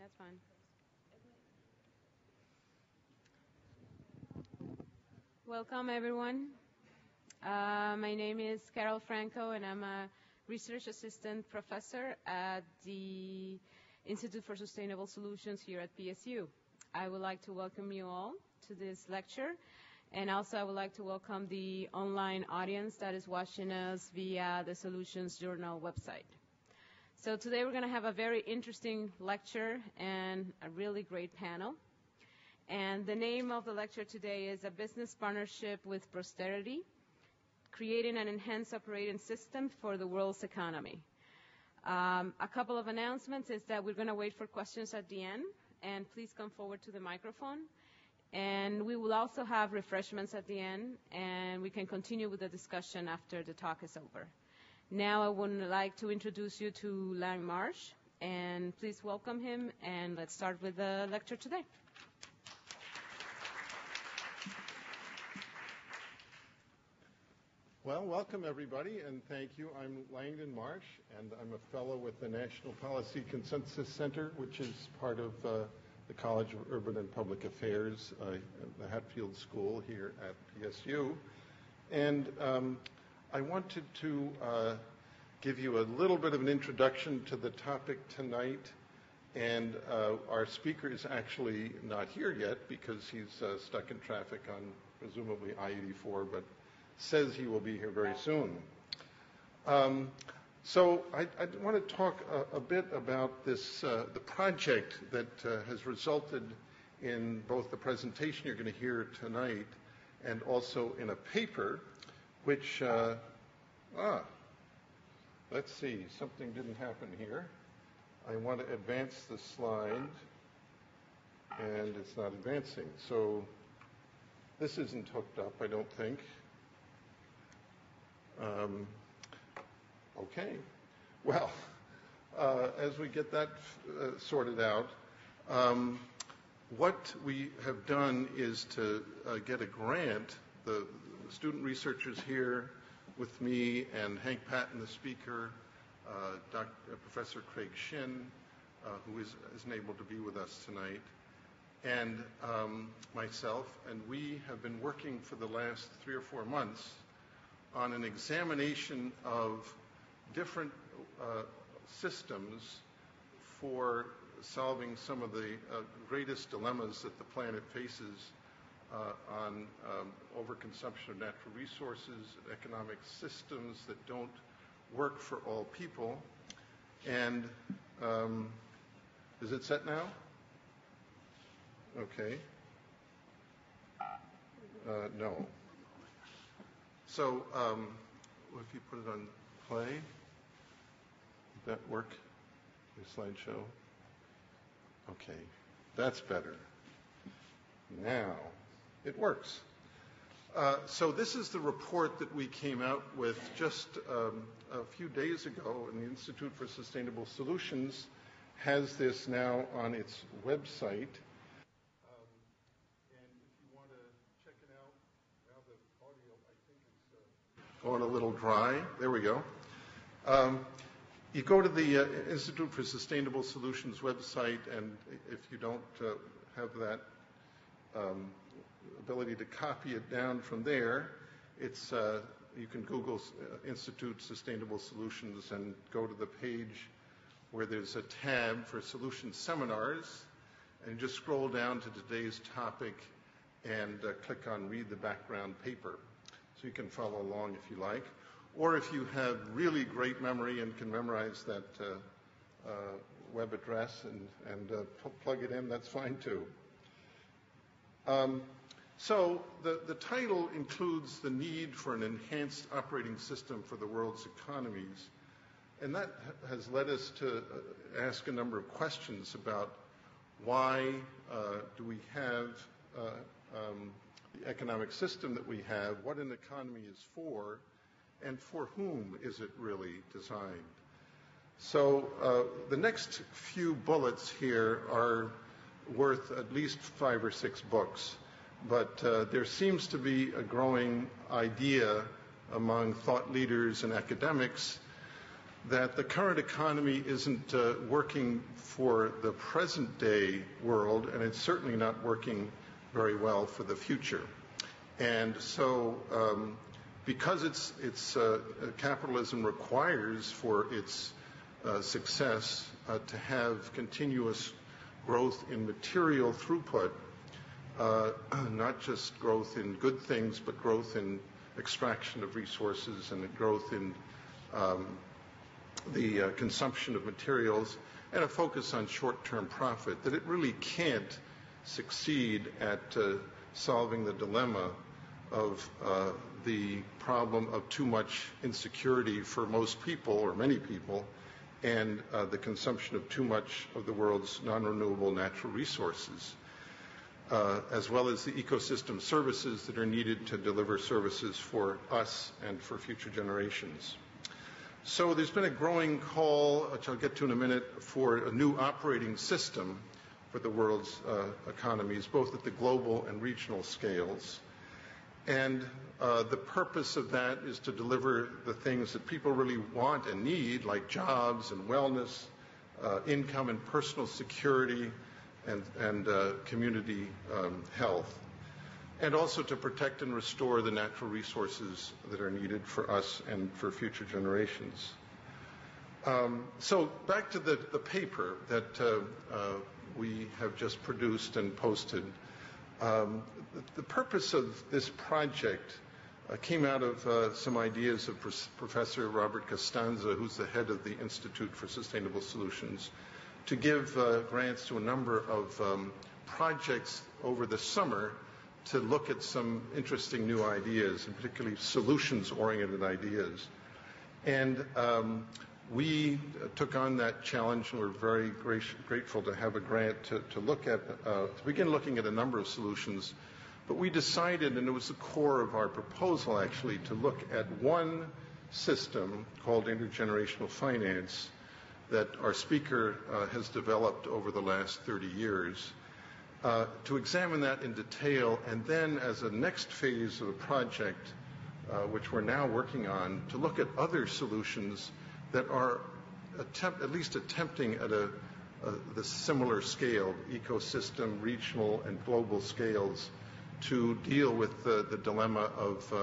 That's fine. Welcome, everyone. My name is Carol Franco, and I'm a research assistant professor at the Institute for Sustainable Solutions here at PSU. I would like to welcome you all to this lecture, and also I would like to welcome the online audience that is watching us via the Solutions Journal website. So today we're going to have a very interesting lecture and a really great panel. And the name of the lecture today is A Business Partnership with Posterity, Creating an Enhanced Operating System for the World's Economy. A couple of announcements is that we're going to wait for questions at the end, and please come forward to the microphone. And we will also have refreshments at the end, and we can continue with the discussion after the talk is over. Now I would like to introduce you to Lang Marsh, and please welcome him, and let's start with the lecture today. Well, welcome everybody, and thank you. I'm Langdon Marsh, and I'm a fellow with the National Policy Consensus Center, which is part of the College of Urban and Public Affairs, the Hatfield School here at PSU. And I wanted to give you a little bit of an introduction to the topic tonight. And our speaker is actually not here yet because he's stuck in traffic on presumably I-84, but says he will be here very soon. So I want to talk a bit about this, the project that has resulted in both the presentation you're going to hear tonight and also in a paper which, let's see, something didn't happen here. I want to advance the slide, and it's not advancing. So this isn't hooked up, I don't think. Okay. Well, as we get that sorted out, what we have done is to get a grant. The student researchers here with me and Hank Patton, the speaker, Professor Craig Shin, who isn't able to be with us tonight, and myself, and we have been working for the last 3 or 4 months on an examination of different systems for solving some of the greatest dilemmas that the planet faces on overconsumption of natural resources, economic systems that don't work for all people. And is it set now? Okay. No. So if you put it on play, did that work? The slideshow? Okay, that's better. Now it works. So this is the report that we came out with just a few days ago, and the Institute for Sustainable Solutions has this now on its website. Going a little dry. There we go. You go to the Institute for Sustainable Solutions website, and if you don't have that ability to copy it down from there, it's you can Google Institute Sustainable Solutions and go to the page where there's a tab for solution seminars, and just scroll down to today's topic and click on Read the Background Paper. So you can follow along if you like. Or if you have really great memory and can memorize that web address and plug it in, that's fine too. So the title includes the need for an enhanced operating system for the world's economies. And that has led us to ask a number of questions about why do we have the economic system that we have, what an economy is for, and for whom is it really designed. So the next few bullets here are worth at least 5 or 6 books, but there seems to be a growing idea among thought leaders and academics that the current economy isn't working for the present day world, and it's certainly not working very well for the future. And so because capitalism requires for its success to have continuous growth in material throughput, not just growth in good things, but growth in extraction of resources and growth in the consumption of materials, and a focus on short-term profit, that it really can't succeed at solving the dilemma of the problem of too much insecurity for most people, or many people, and the consumption of too much of the world's non-renewable natural resources, as well as the ecosystem services that are needed to deliver services for us and for future generations. So there's been a growing call, which I'll get to in a minute, for a new operating system for the world's economies, both at the global and regional scales. And the purpose of that is to deliver the things that people really want and need, like jobs and wellness, income and personal security, and community health, and also to protect and restore the natural resources that are needed for us and for future generations. So back to the paper that we have just produced and posted. The purpose of this project came out of some ideas of Professor Robert Costanza, who's the head of the Institute for Sustainable Solutions, to give grants to a number of projects over the summer to look at some interesting new ideas, and particularly solutions-oriented ideas. And we took on that challenge, and we're very grateful to have a grant to begin looking at a number of solutions. But we decided, and it was the core of our proposal actually, to look at one system called intergenerational finance that our speaker has developed over the last 30 years, to examine that in detail, and then as a next phase of the project, which we're now working on, to look at other solutions that are at least attempting at the similar scale, ecosystem, regional, and global scales, to deal with the dilemma of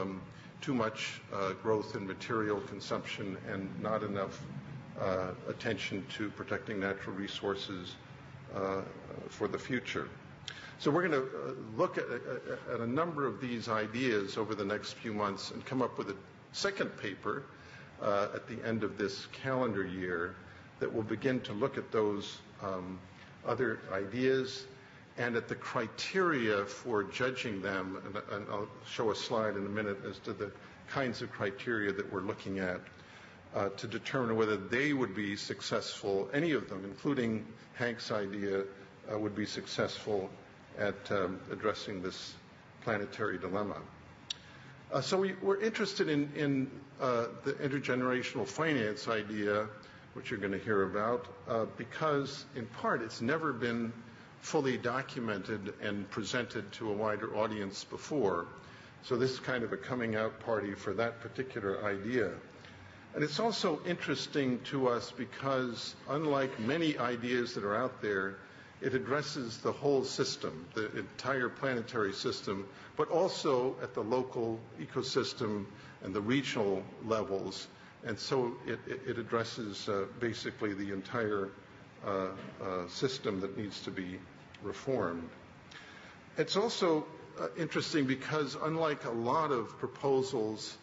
too much growth in material consumption and not enough attention to protecting natural resources for the future. So we're going to look at a number of these ideas over the next few months and come up with a second paper at the end of this calendar year that will begin to look at those other ideas and at the criteria for judging them. And I'll show a slide in a minute as to the kinds of criteria that we're looking at to determine whether they would be successful, any of them, including Hank's idea, would be successful at addressing this planetary dilemma. So we're interested in the intergenerational finance idea, which you're going to hear about, because in part it's never been fully documented and presented to a wider audience before. So this is kind of a coming out party for that particular idea. And it's also interesting to us because, unlike many ideas that are out there, it addresses the whole system, the entire planetary system, but also at the local ecosystem and the regional levels. And so it addresses basically the entire system that needs to be reformed. It's also interesting because, unlike a lot of proposals,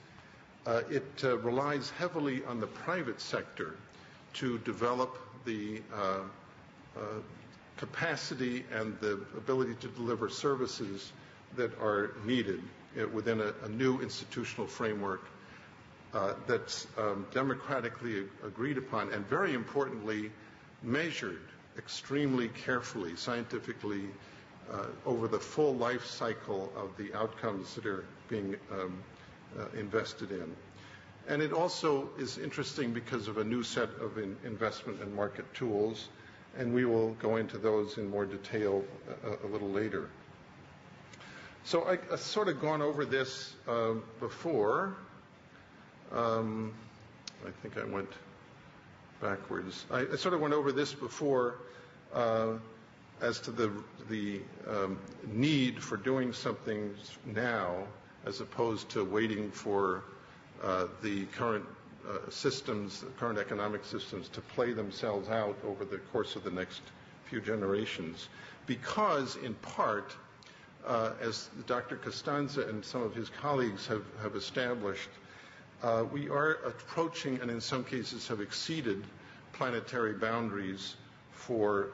it relies heavily on the private sector to develop the capacity and the ability to deliver services that are needed within a new institutional framework that's democratically agreed upon and, very importantly, measured extremely carefully, scientifically, over the full life cycle of the outcomes that are being invested in. And it also is interesting because of a new set of investment and market tools, and we will go into those in more detail a little later. So I've sort of gone over this before. I think I went backwards. I sort of went over this before as to the need for doing something now as opposed to waiting for the current systems, the current economic systems to play themselves out over the course of the next few generations. Because, in part, as Dr. Costanza and some of his colleagues have established, we are approaching and in some cases have exceeded planetary boundaries for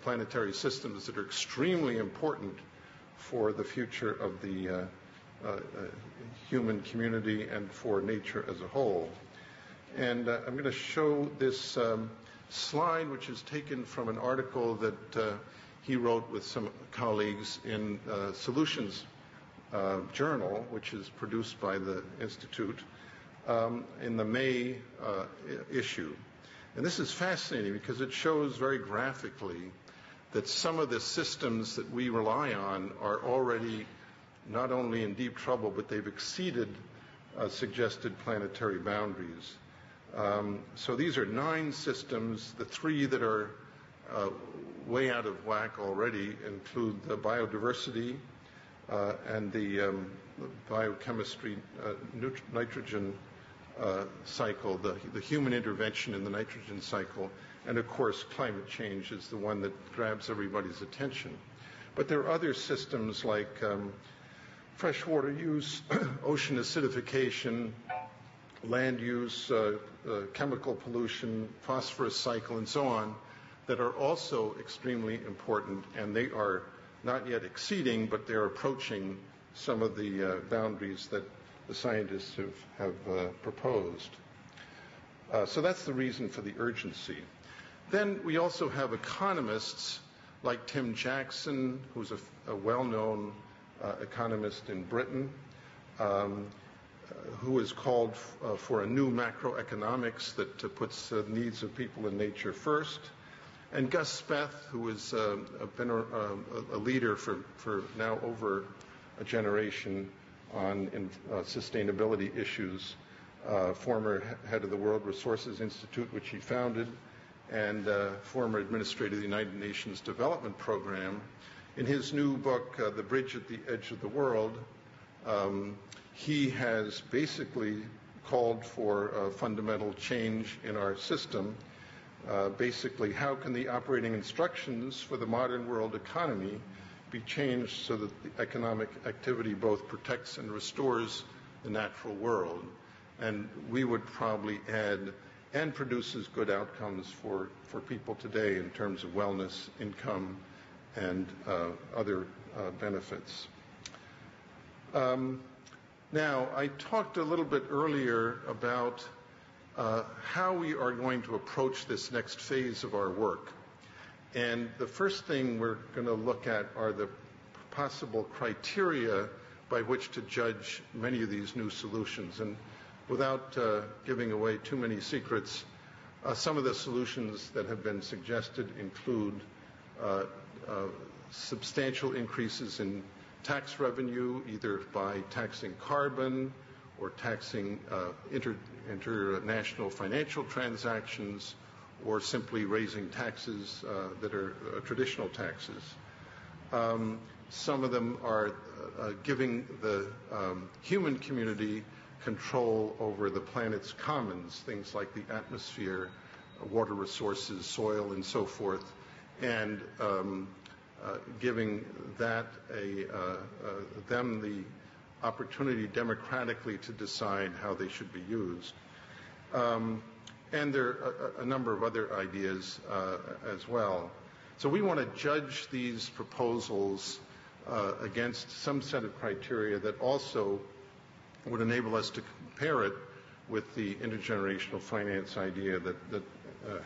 planetary systems that are extremely important for the future of the human community and for nature as a whole. And I'm going to show this slide, which is taken from an article that he wrote with some colleagues in Solutions Journal, which is produced by the Institute, in the May issue. And this is fascinating because it shows very graphically that some of the systems that we rely on are already not only in deep trouble, but they've exceeded suggested planetary boundaries. So these are 9 systems. The 3 that are way out of whack already include the biodiversity and the biochemistry nitrogen cycle, the human intervention in the nitrogen cycle, and of course climate change is the one that grabs everybody's attention. But there are other systems like freshwater use, ocean acidification, land use, chemical pollution, phosphorus cycle, and so on, that are also extremely important, and they are not yet exceeding, but they're approaching some of the boundaries that the scientists have proposed. So that's the reason for the urgency. Then we also have economists like Tim Jackson, who's a well-known economist in Britain, who has called for a new macroeconomics that puts the needs of people and nature first. And Gus Speth, who has been a leader for now over a generation on sustainability issues, former head of the World Resources Institute, which he founded, and former administrator of the United Nations Development Program. In his new book, The Bridge at the Edge of the World, he has basically called for a fundamental change in our system. Basically, how can the operating instructions for the modern world economy be changed so that the economic activity both protects and restores the natural world? And we would probably add, and produces good outcomes for people today in terms of wellness, income, and other benefits. Now, I talked a little bit earlier about how we are going to approach this next phase of our work. And the first thing we're going to look at are the possible criteria by which to judge many of these new solutions. And without giving away too many secrets, some of the solutions that have been suggested include substantial increases in tax revenue, either by taxing carbon or taxing international financial transactions, or simply raising taxes that are traditional taxes. Some of them are giving the human community control over the planet's commons, things like the atmosphere, water resources, soil, and so forth, and giving that them the opportunity democratically to decide how they should be used. And there are a number of other ideas as well. So we want to judge these proposals against some set of criteria that also would enable us to compare it with the intergenerational finance idea that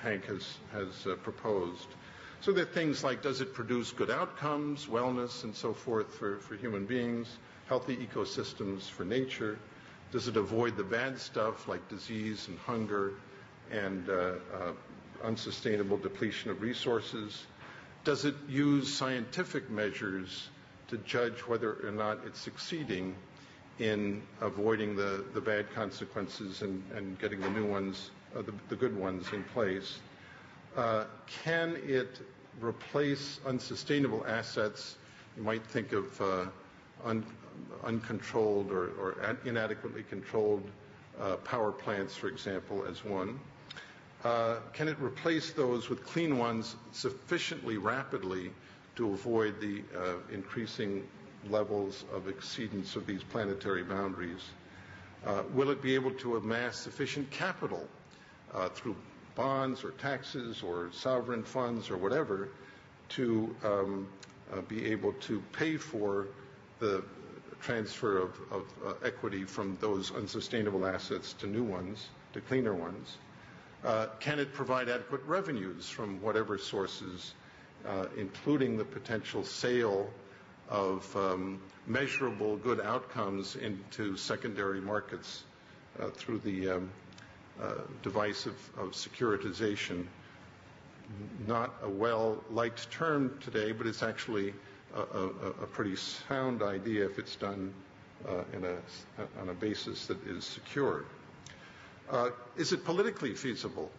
Hank has proposed. So there are things like, does it produce good outcomes, wellness, and so forth for human beings, healthy ecosystems for nature? Does it avoid the bad stuff like disease and hunger and unsustainable depletion of resources? Does it use scientific measures to judge whether or not it's succeeding? in avoiding the bad consequences and getting the new ones, the good ones in place? Can it replace unsustainable assets? You might think of uncontrolled or inadequately controlled power plants, for example, as one. Can it replace those with clean ones sufficiently rapidly to avoid the increasing levels of exceedance of these planetary boundaries? Will it be able to amass sufficient capital through bonds or taxes or sovereign funds or whatever to be able to pay for the transfer of equity from those unsustainable assets to new ones, to cleaner ones? Can it provide adequate revenues from whatever sources, including the potential sale of measurable good outcomes into secondary markets through the device of securitization? Not a well-liked term today, but it's actually a pretty sound idea if it's done on a basis that is secured. Is it politically feasible?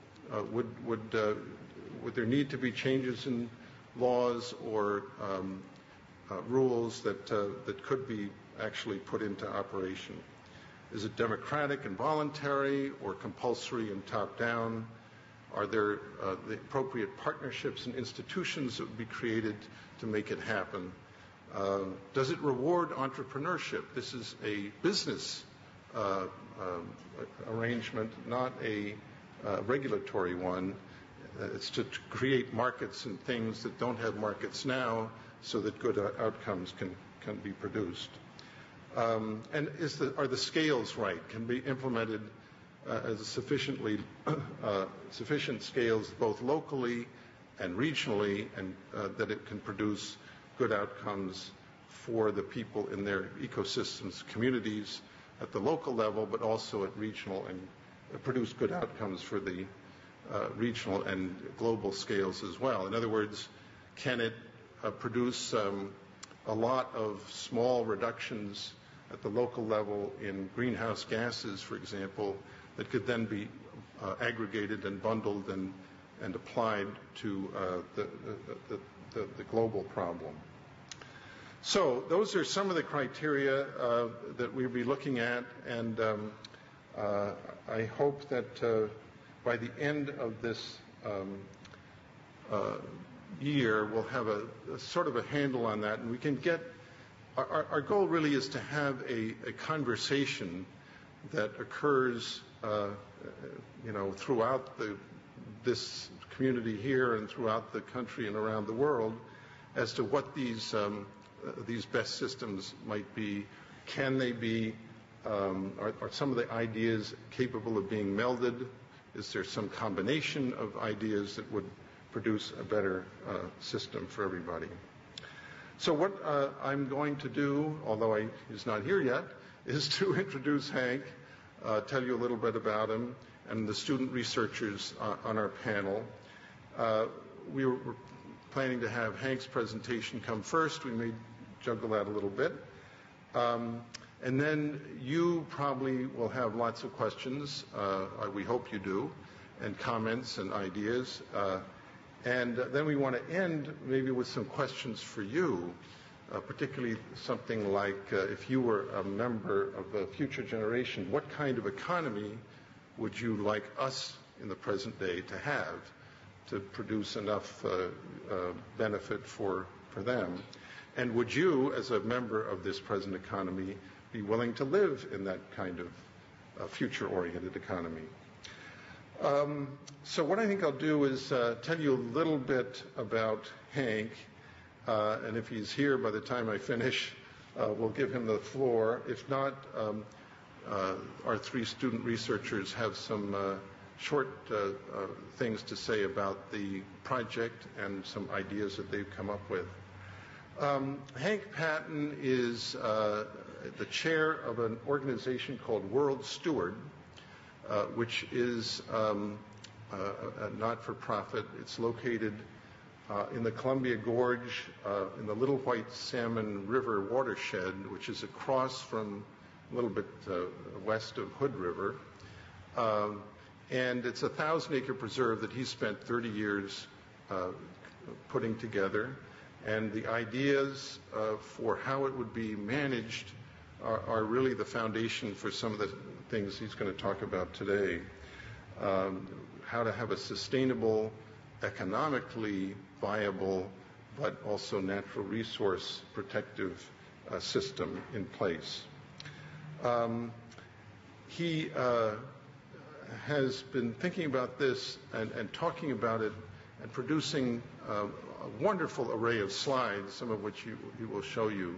Would there need to be changes in laws or rules that could be actually put into operation? Is it democratic and voluntary or compulsory and top-down? Are there the appropriate partnerships and institutions that would be created to make it happen? Does it reward entrepreneurship? This is a business arrangement, not a regulatory one. It's to create markets and things that don't have markets now so that good outcomes can be produced. And are the scales right? Can be implemented as sufficient scales both locally and regionally, and that it can produce good outcomes for the people in their ecosystems, communities at the local level, but also at regional, and produce good outcomes for the regional and global scales as well. In other words, can it produce a lot of small reductions at the local level in greenhouse gases, for example, that could then be aggregated and bundled and applied to the global problem? So those are some of the criteria that we'll be looking at, and I hope that by the end of this year we'll have a sort of a handle on that, and we can get our goal really is to have a conversation that occurs throughout this community here and throughout the country and around the world as to what these best systems might be. Can they be, are some of the ideas capable of being melded? Is there some combination of ideas that would produce a better system for everybody? So what I'm going to do, although he's not here yet, is to introduce Hank, tell you a little bit about him, and the student researchers on our panel. We were planning to have Hank's presentation come first. We may juggle that a little bit. And then you probably will have lots of questions. We hope you do, and comments and ideas. And then we want to end maybe with some questions for you, particularly something like if you were a member of the future generation, what kind of economy would you like us in the present day to have to produce enough benefit for them? And would you, as a member of this present economy, be willing to live in that kind of future-oriented economy? So what I think I'll do is tell you a little bit about Hank, and if he's here by the time I finish, we'll give him the floor. If not, our three student researchers have some short things to say about the project and some ideas that they've come up with. Hank Patton is the chair of an organization called World Steward, which is a not-for-profit. It's located in the Columbia Gorge in the Little White Salmon River watershed, which is across from little bit west of Hood River. And it's a 1,000-acre preserve that he spent 30 years putting together. And the ideas for how it would be managed are really the foundation for some of the things he's going to talk about today. How to have a sustainable, economically viable, but also natural resource protective system in place. He has been thinking about this and talking about it and producing a wonderful array of slides, some of which he will show you.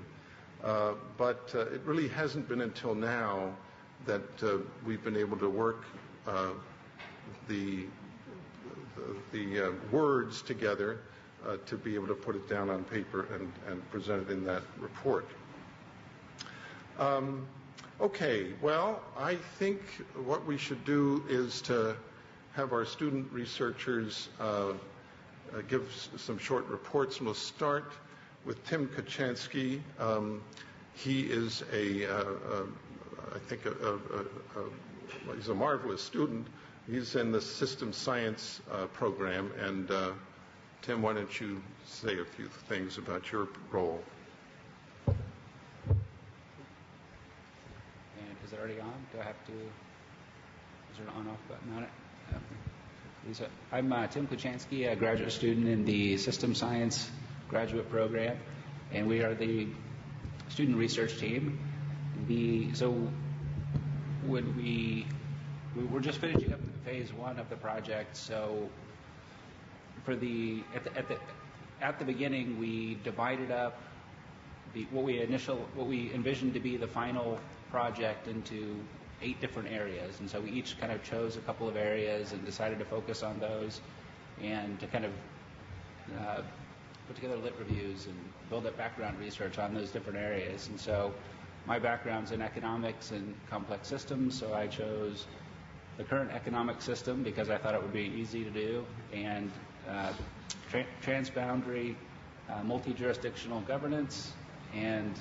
But it really hasn't been until now that we've been able to work the words together to be able to put it down on paper and present it in that report. Okay, well, I think what we should do is to have our student researchers give some short reports, and we'll start with Tim Kochanski. He is I think he's a marvelous student. He's in the system science program, and Tim, why don't you say a few things about your role? And is it already on? Do I have to, is there an on-off button on it? I'm Tim Kochanski, a graduate student in the System Science graduate program, and we are the student research team. So when we're just finishing up phase one of the project, so for at the beginning we divided up what we envisioned to be the final project into 8 different areas, and so we each kind of chose a couple of areas and decided to focus on those and to kind of put together lit reviews and build up background research on those different areas. And so my background's in economics and complex systems, so I chose the current economic system because I thought it would be easy to do, and transboundary multi-jurisdictional governance and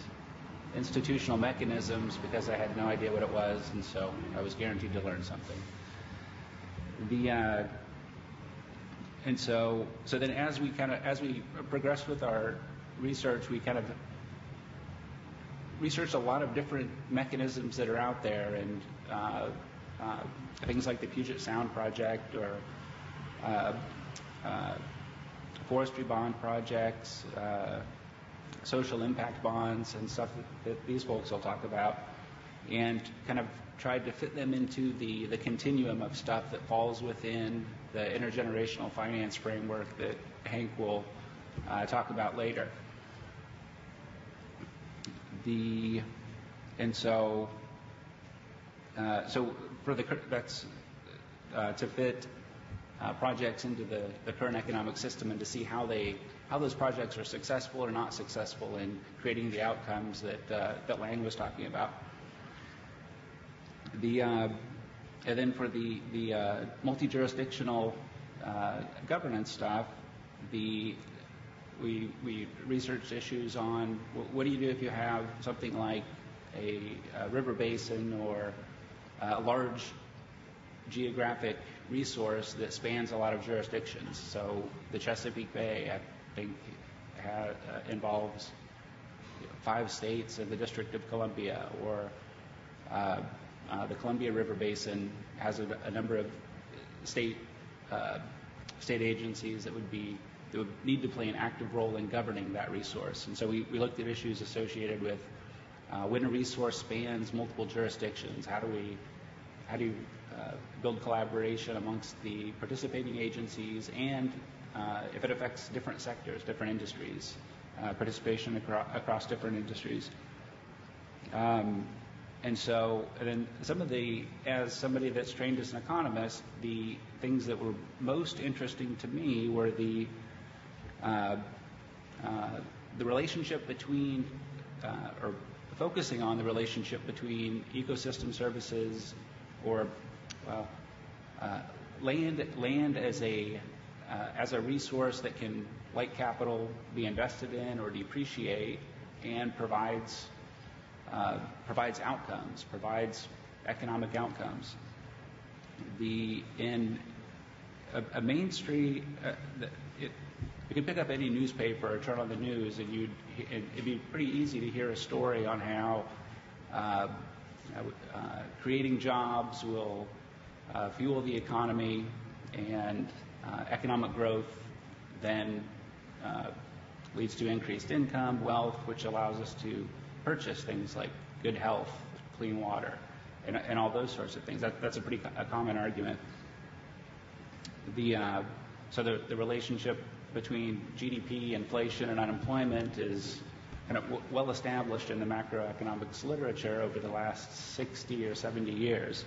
institutional mechanisms because I had no idea what it was, and so I was guaranteed to learn something. And so then as we progressed with our research, we kind of researched a lot of different mechanisms that are out there, and things like the Puget Sound Project or forestry bond projects, social impact bonds and stuff that these folks will talk about, and kind of tried to fit them into the continuum of stuff that falls within the intergenerational finance framework that Hank will talk about later. So for that's to fit projects into the current economic system and to see how those projects are successful or not successful in creating the outcomes that Lang was talking about. And then for the multi-jurisdictional governance stuff, we researched issues on what do you do if you have something like a river basin or a large geographic resource that spans a lot of jurisdictions. So the Chesapeake Bay, I think, involves 5 states and the District of Columbia, or the Columbia River Basin has a number of state agencies that would need to play an active role in governing that resource. And so we looked at issues associated with when a resource spans multiple jurisdictions, how do you build collaboration amongst the participating agencies, and if it affects different sectors, different industries, participation across different industries. And then as somebody that's trained as an economist, the things that were most interesting to me were the relationship between, or focusing on the relationship between ecosystem services, or land as a resource that can, like capital, be invested in or depreciate, and provides provides outcomes, provides economic outcomes. In a Main Street, you can pick up any newspaper or turn on the news, and it'd be pretty easy to hear a story on how creating jobs will fuel the economy, and economic growth then leads to increased income, wealth, which allows us to purchase things like good health, clean water, and all those sorts of things. That's a pretty common argument. So the relationship between GDP, inflation, and unemployment is kind of well established in the macroeconomics literature over the last 60 or 70 years.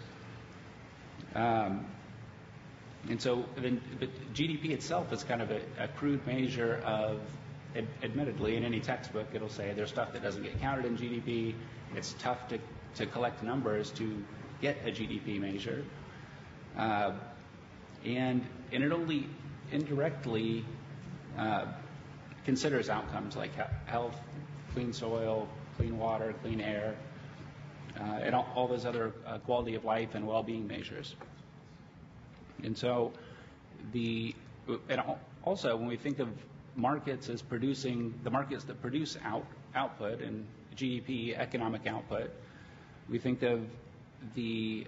And so but GDP itself is kind of a crude measure of, admittedly, in any textbook, it'll say there's stuff that doesn't get counted in GDP. It's tough to collect numbers to get a GDP measure. And it only indirectly considers outcomes like health, clean soil, clean water, clean air, and all those other quality of life and well-being measures. And so also when we think of markets as producing, the markets that produce output and GDP, economic output, we think of the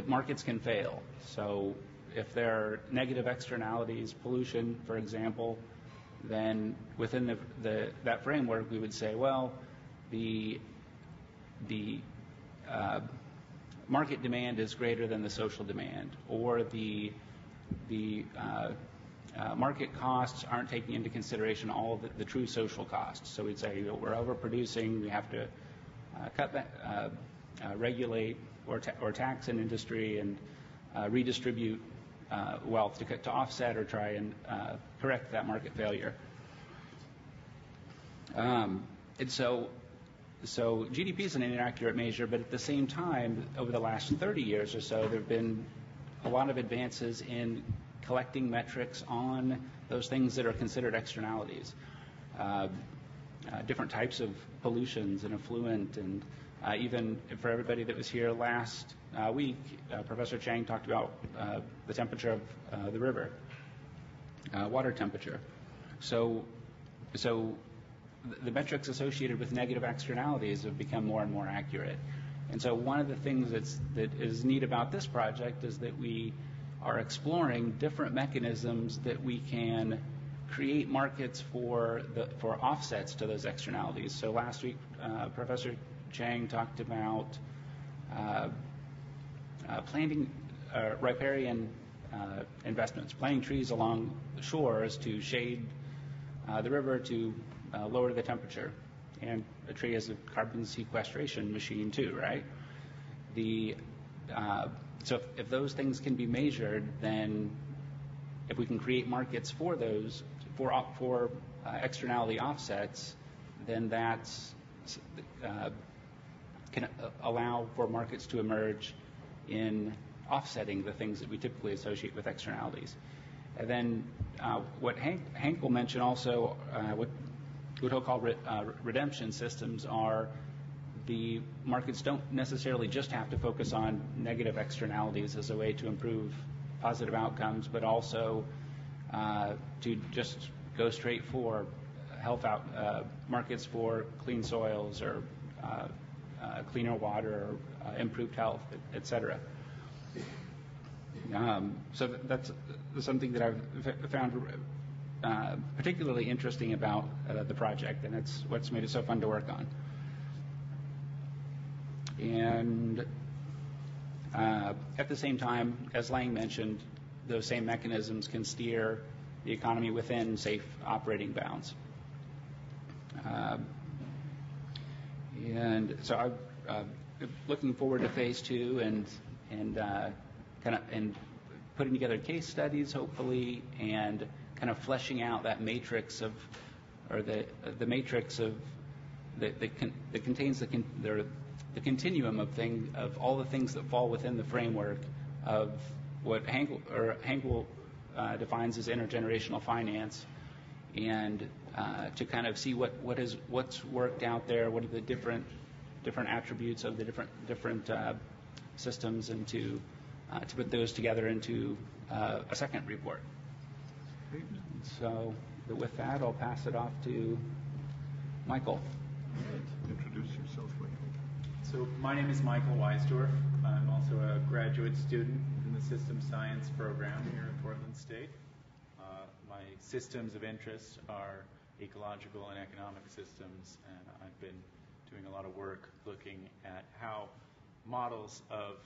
markets can fail. So if there are negative externalities, pollution, for example, then within that framework, we would say, well, the market demand is greater than the social demand, or the market costs aren't taking into consideration all of the true social costs. So we'd say, we're overproducing, we have to cut back, regulate or tax an industry and redistribute wealth to offset or try and correct that market failure. And so GDP is an inaccurate measure, but at the same time, over the last 30 years or so, there have been a lot of advances in collecting metrics on those things that are considered externalities. Different types of pollutions and effluent, and even for everybody that was here last week, Professor Chang talked about the temperature of the river, water temperature. So the metrics associated with negative externalities have become more and more accurate. And so one of the things that is neat about this project is that we are exploring different mechanisms that we can create markets for offsets to those externalities. So last week, Professor Chang talked about planting riparian investments, planting trees along the shores to shade the river to lower the temperature. And a tree is a carbon sequestration machine too, right? So if those things can be measured, then if we can create markets for those, for externality offsets, then that's can allow for markets to emerge in offsetting the things that we typically associate with externalities. And then what Hank will mention also, what he'll call redemption systems, are the markets don't necessarily just have to focus on negative externalities as a way to improve positive outcomes, but also to just go straight for markets for clean soils or cleaner water or improved health, et cetera. So that's something that I've found particularly interesting about the project, and it's what's made it so fun to work on. And at the same time, as Lang mentioned, those same mechanisms can steer the economy within safe operating bounds. And so I'm looking forward to phase 2 and putting together case studies, hopefully, and kind of fleshing out that matrix of, or the matrix of that contains the continuum of all the things that fall within the framework of what Hank defines as intergenerational finance, and to kind of see what's worked out there, what are the different different attributes of the different systems and to put those together into a second report. So with that, I'll pass it off to Michael. Introduce yourself, Michael. So my name is Michael Weisdorf. I'm also a graduate student in the Systems Science program here in Portland State. My systems of interest are ecological and economic systems, and I've been doing a lot of work looking at how models of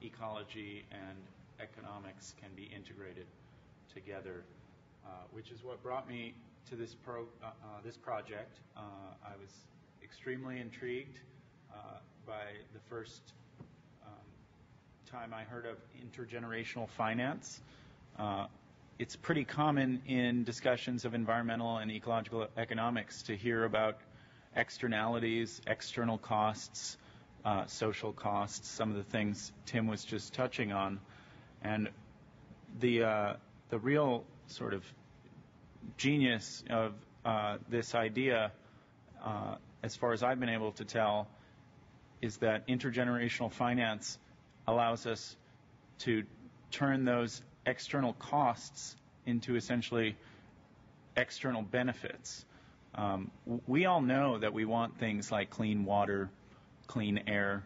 ecology and economics can be integrated together, which is what brought me to this project. I was extremely intrigued by the first time I heard of intergenerational finance. It's pretty common in discussions of environmental and ecological economics to hear about externalities, external costs, social costs, some of the things Tim was just touching on. And the real sort of genius of this idea, as far as I've been able to tell, is that intergenerational finance allows us to turn those external costs into essentially external benefits. We all know that we want things like clean water, clean air,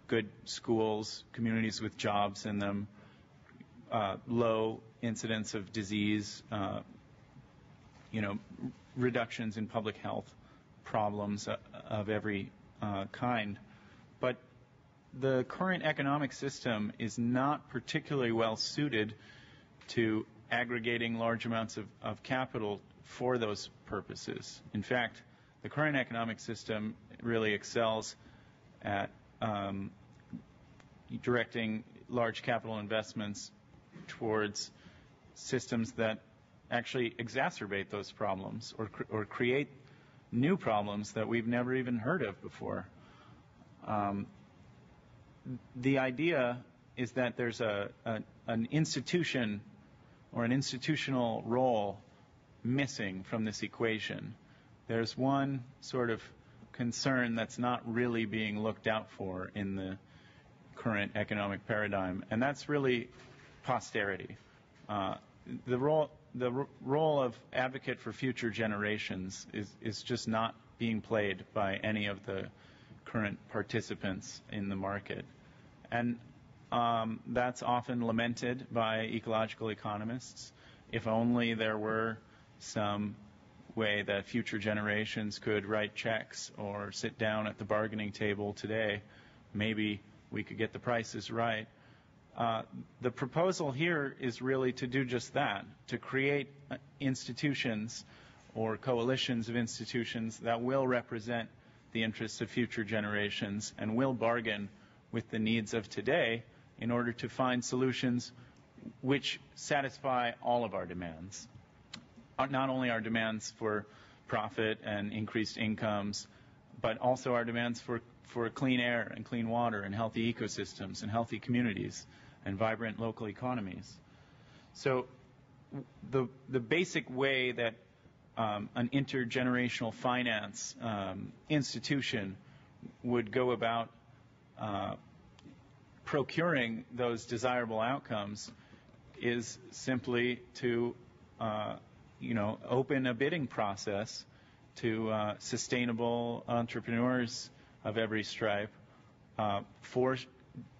good schools, communities with jobs in them, low incidence of disease, reductions in public health problems of every kind. But the current economic system is not particularly well suited to aggregating large amounts of capital for those purposes. In fact, the current economic system really excels at directing large capital investments towards systems that actually exacerbate those problems or create new problems that we've never even heard of before. The idea is that there's an institution or an institutional role missing from this equation. There's one sort of concern that's not really being looked out for in the current economic paradigm, and that's really posterity. The role of advocate for future generations is just not being played by any of the current participants in the market. And that's often lamented by ecological economists. If only there were some way that future generations could write checks or sit down at the bargaining table today, maybe we could get the prices right. The proposal here is really to do just that, to create institutions or coalitions of institutions that will represent the interests of future generations and will bargain with the needs of today in order to find solutions which satisfy all of our demands. Not only our demands for profit and increased incomes, but also our demands for clean air and clean water and healthy ecosystems and healthy communities and vibrant local economies. So the basic way that an intergenerational finance institution would go about procuring those desirable outcomes is simply to open a bidding process to sustainable entrepreneurs of every stripe for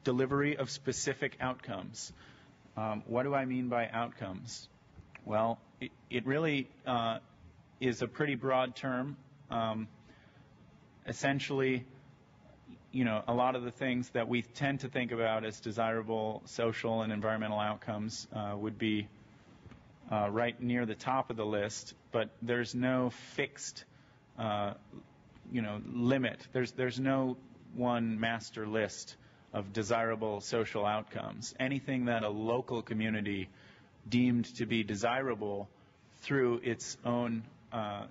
delivery of specific outcomes. What do I mean by outcomes? Well, it really is a pretty broad term. Essentially, a lot of the things that we tend to think about as desirable social and environmental outcomes would be right near the top of the list, but there's no fixed, limit. There's no one master list of desirable social outcomes. Anything that a local community deemed to be desirable through its own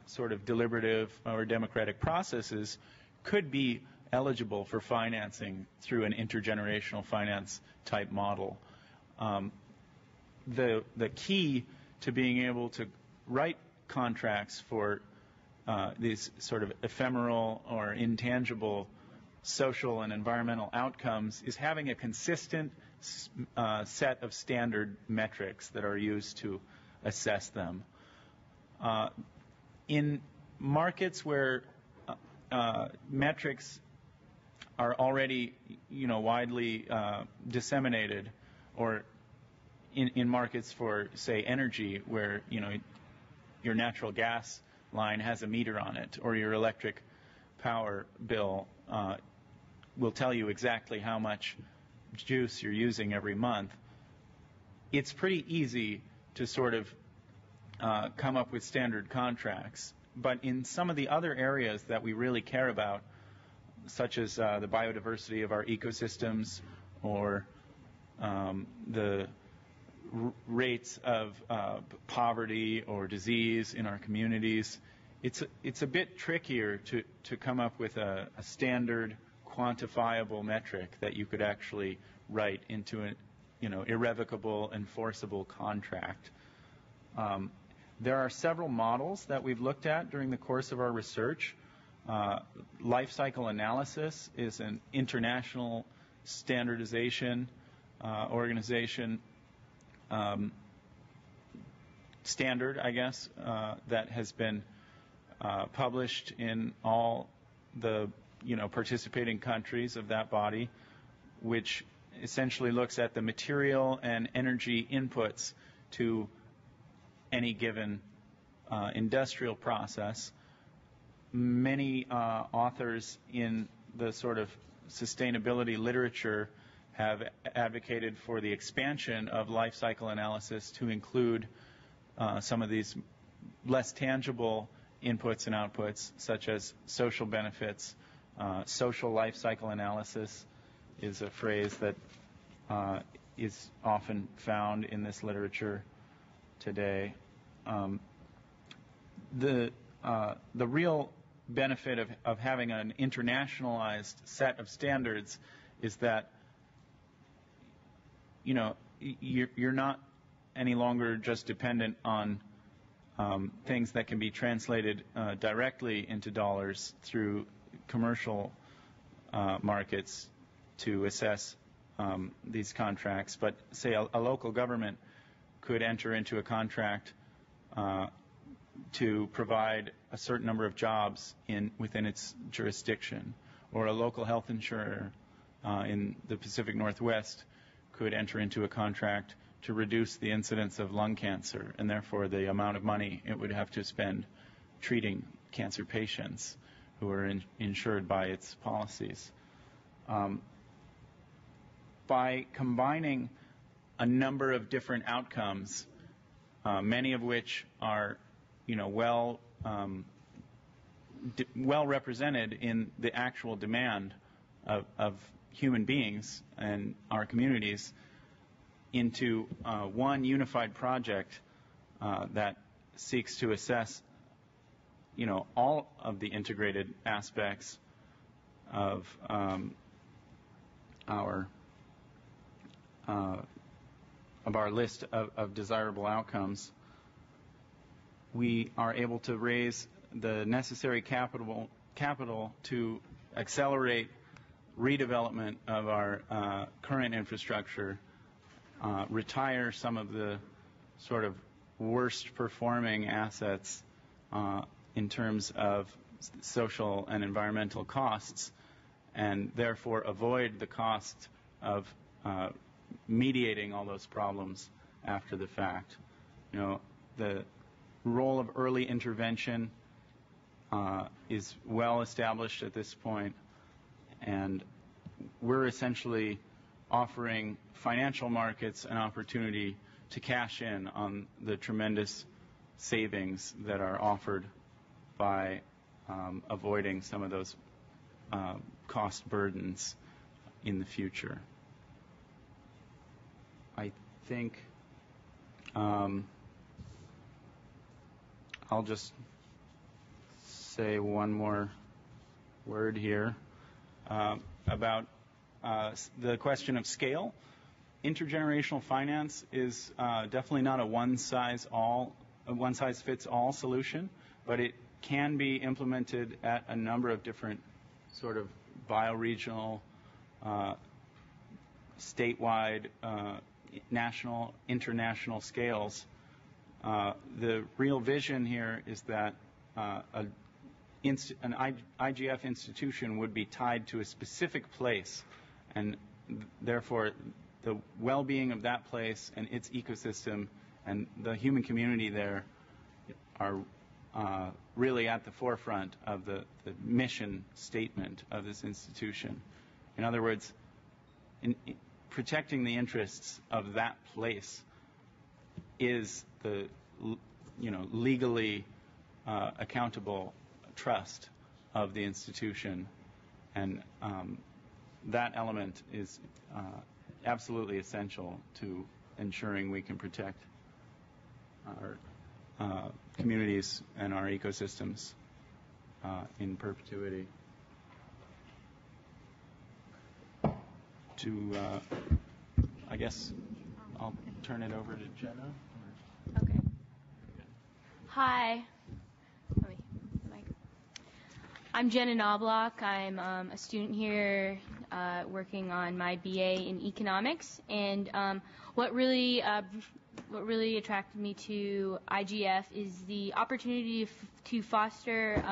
sort of deliberative or democratic processes could be eligible for financing through an intergenerational finance type model. The key to being able to write contracts for these sort of ephemeral or intangible social and environmental outcomes is having a consistent set of standard metrics that are used to assess them. In markets where metrics are already, widely disseminated, or in markets for, say, energy, where your natural gas line has a meter on it, or your electric power bill will tell you exactly how much juice you're using every month. It's pretty easy to sort of come up with standard contracts. But in some of the other areas that we really care about, such as the biodiversity of our ecosystems, or the rates of poverty or disease in our communities, it's a bit trickier to come up with a standard quantifiable metric that you could actually write into an irrevocable, enforceable contract. There are several models that we've looked at during the course of our research. Life cycle analysis is an international standardization organization standard, I guess, that has been published in all the participating countries of that body, which essentially looks at the material and energy inputs to any given industrial process. Many authors in the sort of sustainability literature have advocated for the expansion of life cycle analysis to include some of these less tangible inputs and outputs, such as social benefits. Social life cycle analysis is a phrase that is often found in this literature today. The real benefit of having an internationalized set of standards is that you're not any longer just dependent on things that can be translated directly into dollars through commercial markets to assess these contracts, but say a local government could enter into a contract to provide a certain number of jobs within its jurisdiction, or a local health insurer in the Pacific Northwest could enter into a contract to reduce the incidence of lung cancer, and therefore the amount of money it would have to spend treating cancer patients who are insured by its policies. By combining a number of different outcomes, many of which are well represented in the actual demand of human beings and our communities, into one unified project that seeks to assess all of the integrated aspects of our list of desirable outcomes, we are able to raise the necessary capital to accelerate redevelopment of our current infrastructure, retire some of the sort of worst performing assets in terms of social and environmental costs, and therefore avoid the cost of mediating all those problems after the fact. The role of early intervention is well established at this point, and we're essentially offering financial markets an opportunity to cash in on the tremendous savings that are offered by avoiding some of those cost burdens in the future. I think I'll just say one more word here about the question of scale. Intergenerational finance is definitely not a one-size-fits-all solution, but it can be implemented at a number of different sort of bioregional, statewide, national, international scales. The real vision here is that an IGF institution would be tied to a specific place, and therefore the well-being of that place and its ecosystem and the human community there are really at the forefront of the mission statement of this institution. In other words, protecting the interests of that place is the legally accountable trust of the institution, and that element is absolutely essential to ensuring we can protect our communities and our ecosystems in perpetuity. I guess I'll turn it over to Jenna. Okay. Hi. I'm Jenna Knobloch. I'm a student here working on my BA in economics. And what really attracted me to IGF is the opportunity to foster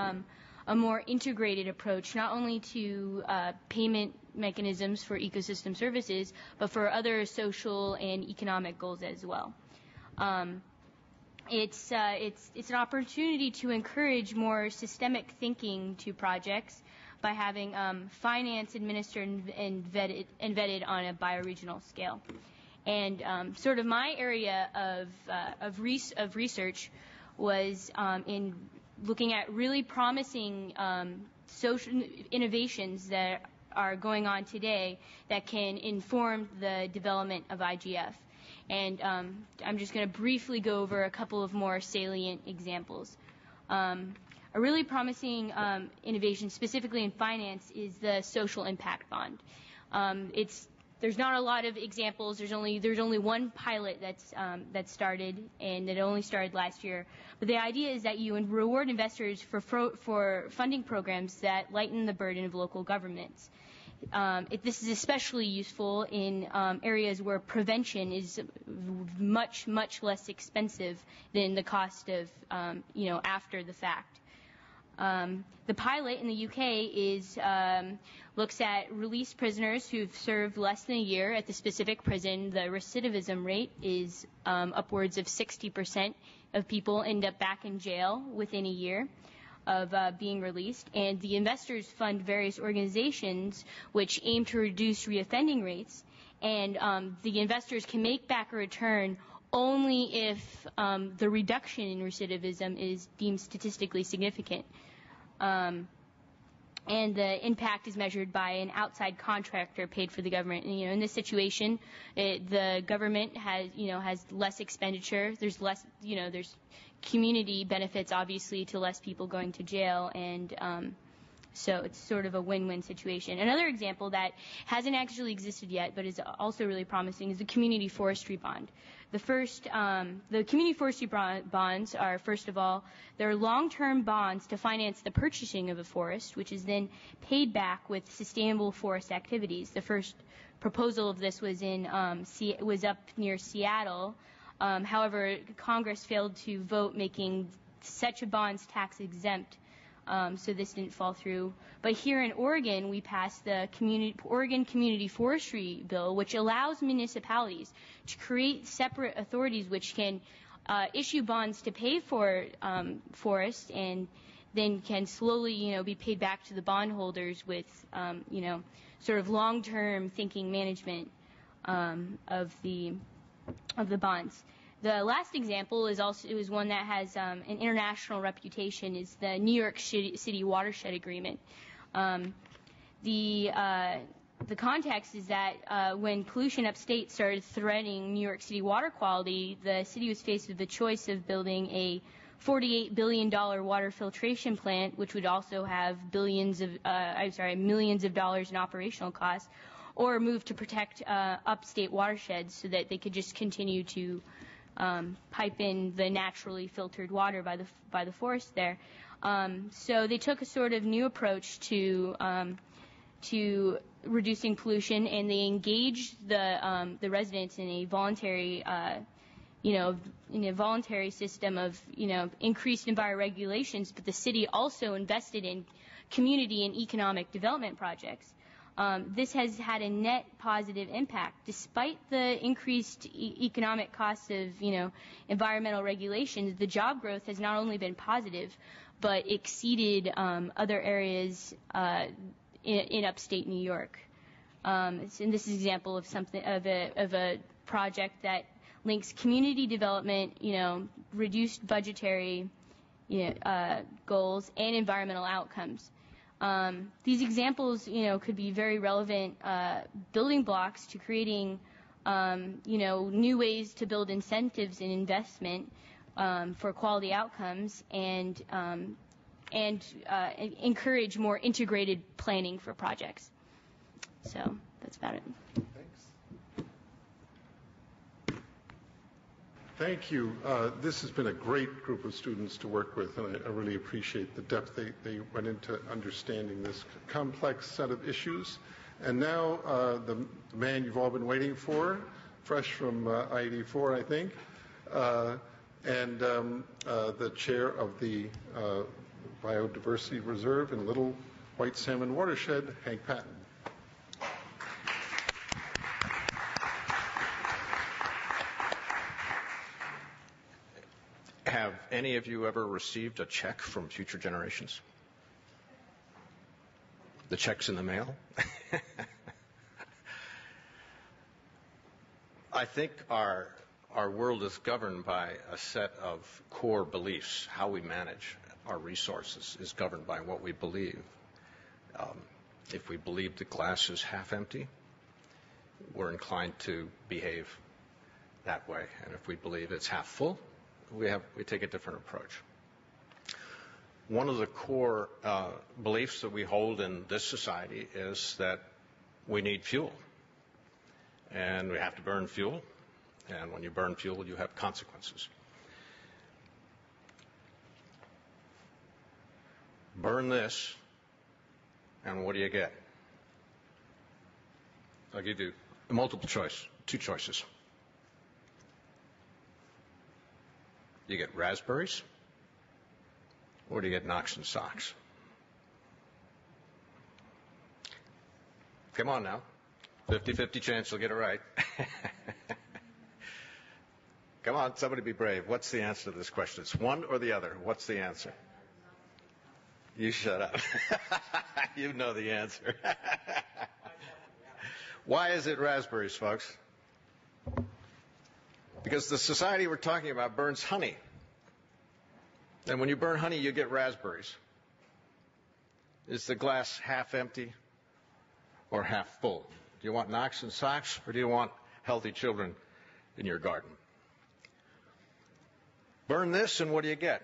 a more integrated approach, not only to payment mechanisms for ecosystem services, but for other social and economic goals as well. It's an opportunity to encourage more systemic thinking to projects by having finance administered and vetted on a bioregional scale. And sort of my area of research was in looking at really promising social innovations that are going on today that can inform the development of IGF. And I'm just going to briefly go over a couple of more salient examples. A really promising innovation, specifically in finance, is the social impact bond. There's not a lot of examples. There's only one pilot that's started, and it only started last year. But the idea is that you reward investors for funding programs that lighten the burden of local governments. This is especially useful in areas where prevention is much less expensive than the cost of after the fact. The pilot in the UK looks at released prisoners who've served less than a year at the specific prison. The recidivism rate is upwards of 60% of people end up back in jail within a year of being released. And the investors fund various organizations which aim to reduce reoffending rates. And the investors can make back a return only if the reduction in recidivism is deemed statistically significant. And the impact is measured by an outside contractor paid for the government. And, in this situation, the government has less expenditure. There's less, there's community benefits, obviously, to less people going to jail, and so it's sort of a win-win situation. Another example that hasn't actually existed yet, but is also really promising, is the community forestry bond. The community forestry bonds are, first of all, they're long-term bonds to finance the purchasing of a forest, which is then paid back with sustainable forest activities. The first proposal of this was was up near Seattle. However, Congress failed to vote making such a bonds tax exempt, so this didn't fall through. But here in Oregon, we passed the Oregon Community Forestry Bill, which allows municipalities to create separate authorities which can issue bonds to pay for forests, and then can slowly, be paid back to the bondholders with, sort of long-term thinking management of the bonds. The last example is one that has an international reputation, is the New York City Watershed Agreement. The context is that when pollution upstate started threatening New York City water quality, the city was faced with the choice of building a $48 billion water filtration plant, which would also have millions of dollars in operational costs, or move to protect upstate watersheds so that they could just continue to pipe in the naturally filtered water by the forest there. So they took a sort of new approach to to reducing pollution, and they engaged the residents in a voluntary, in a voluntary system of, increased environmental regulations. But the city also invested in community and economic development projects. This has had a net positive impact, despite the increased economic costs of, environmental regulations. The job growth has not only been positive, but exceeded other areas in upstate New York. And this is an example of a project that links community development, reduced budgetary goals, and environmental outcomes. These examples, could be very relevant building blocks to creating, new ways to build incentives and investment for quality outcomes, and encourage more integrated planning for projects. So that's about it. Thank you. This has been a great group of students to work with, and I really appreciate the depth they went into understanding this complex set of issues. And now the man you've all been waiting for, fresh from I-84, I think, and the chair of the Biodiversity Reserve in Little White Salmon Watershed, Hank Patton. Have any of you ever received a check from future generations? The check's in the mail? I think our world is governed by a set of core beliefs. How we manage our resources is governed by what we believe. If we believe the glass is half empty, we're inclined to behave that way. And if we believe it's half full, we take a different approach. One of the core beliefs that we hold in this society is that we need fuel. And we have to burn fuel. And when you burn fuel, you have consequences. Burn this, and what do you get? I'll give you a multiple choice, 2 choices. You get raspberries, or do you get knocks and socks? Come on now. 50-50 chance you'll get it right. Come on, somebody be brave. What's the answer to this question? It's one or the other. What's the answer? You shut up. You know the answer. Why is it raspberries, folks? Because the society we're talking about burns honey. And when you burn honey, you get raspberries. Is the glass half empty or half full? Do you want knocks and socks, or do you want healthy children in your garden? Burn this, and what do you get?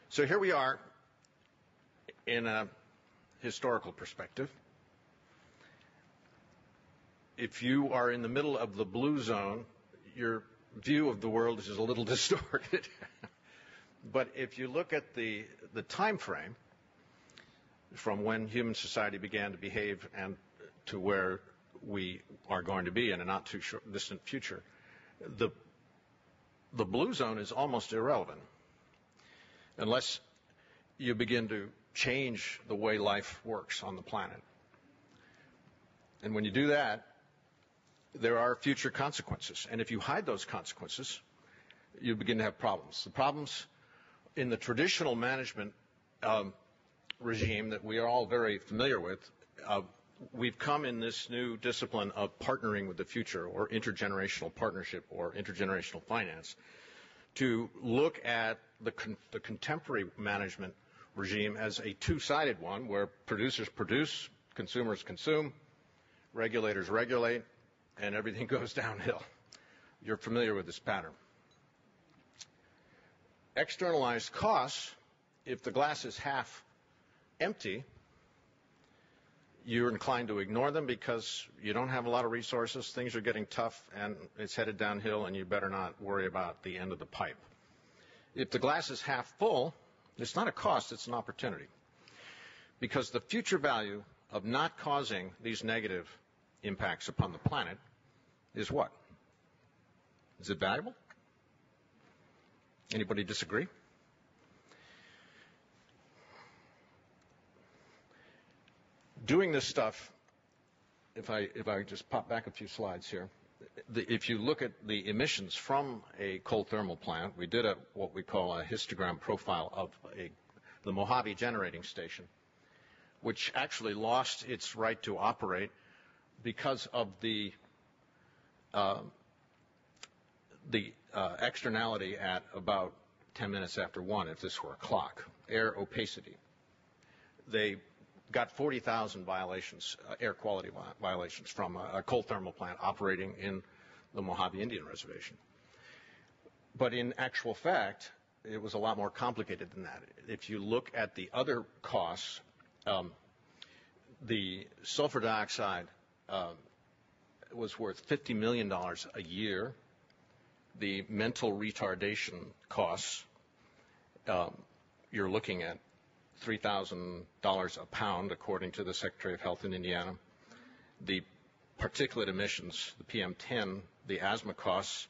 So here we are in a historical perspective. If you are in the middle of the blue zone, your view of the world is a little distorted. But if you look at the time frame from when human society began to behave and to where we are going to be in a not too distant future, the blue zone is almost irrelevant unless you begin to change the way life works on the planet. And when you do that, there are future consequences. And if you hide those consequences, you begin to have problems. The problems in the traditional management regime that we are all very familiar with, we've come in this new discipline of partnering with the future, or intergenerational partnership, or intergenerational finance, to look at the contemporary management regime as a two-sided one, where producers produce, consumers consume, regulators regulate, and everything goes downhill. You're familiar with this pattern. Externalized costs, if the glass is half empty, you're inclined to ignore them because you don't have a lot of resources, things are getting tough, and it's headed downhill, and you better not worry about the end of the pipe. If the glass is half full, it's not a cost, it's an opportunity. Because the future value of not causing these negative impacts upon the planet is what? Is it valuable? Anybody disagree? Doing this stuff, if I just pop back a few slides here, if you look at the emissions from a coal thermal plant, we did what we call a histogram profile of the Mojave generating station, which actually lost its right to operate because of the externality at about 10 minutes after 1, if this were a clock, air opacity. They got 40,000 violations, air quality violations from a coal thermal plant operating in the Mojave Indian Reservation. But in actual fact, it was a lot more complicated than that. If you look at the other costs, the sulfur dioxide was worth $50 million a year. The mental retardation costs, you're looking at $3,000 a pound, according to the Secretary of Health in Indiana. The particulate emissions, the PM10, the asthma costs,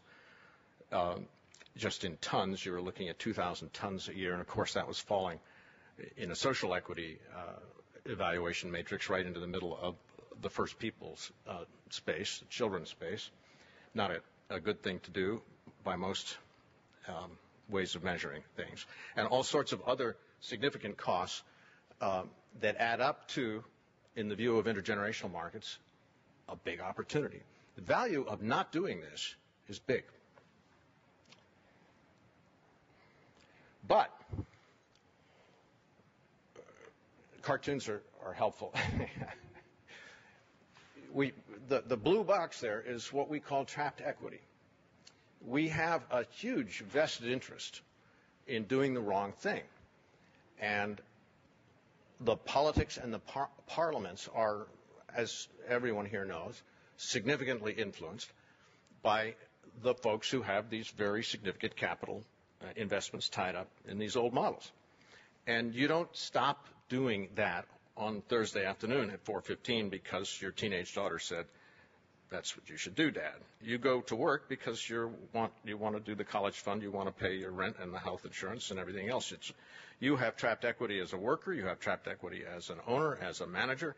just in tons, you were looking at 2,000 tons a year. And, of course, that was falling in a social equity evaluation matrix right into the middle of the First Peoples space, the children's space. Not a good thing to do by most ways of measuring things. And all sorts of other significant costs that add up to, in the view of intergenerational markets, a big opportunity. The value of not doing this is big. But cartoons are helpful. The blue box there is what we call trapped equity. We have a huge vested interest in doing the wrong thing. And the politics and the parliaments are, as everyone here knows, significantly influenced by the folks who have these very significant capital investments tied up in these old models. And you don't stop doing that on Thursday afternoon at 4:15 because your teenage daughter said, that's what you should do, Dad. You go to work because you want to do the college fund, you want to pay your rent and the health insurance and everything else. You have trapped equity as a worker, you have trapped equity as an owner, as a manager.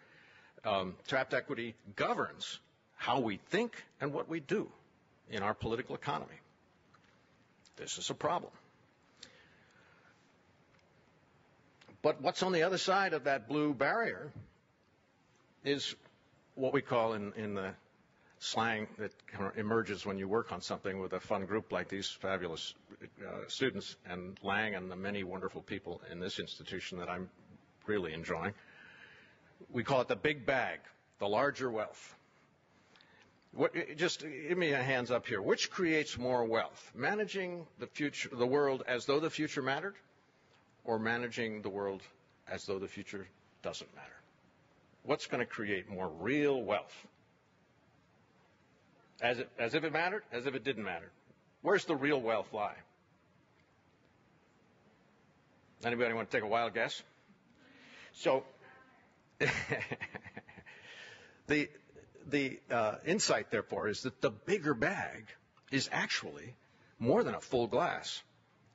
Trapped equity governs how we think and what we do in our political economy. This is a problem. But what's on the other side of that blue barrier is what we call in the slang that kind of emerges when you work on something with a fun group like these fabulous students and Lang and the many wonderful people in this institution that I'm really enjoying. We call it the big bag, the larger wealth. Just give me a hands up here. Which creates more wealth? Managing the world as though the future mattered, or managing the world as though the future doesn't matter? What's going to create more real wealth? As if it mattered, as if it didn't matter. Where's the real wealth lie? Anybody want to take a wild guess? So the insight, therefore, is that the bigger bag is actually more than a full glass.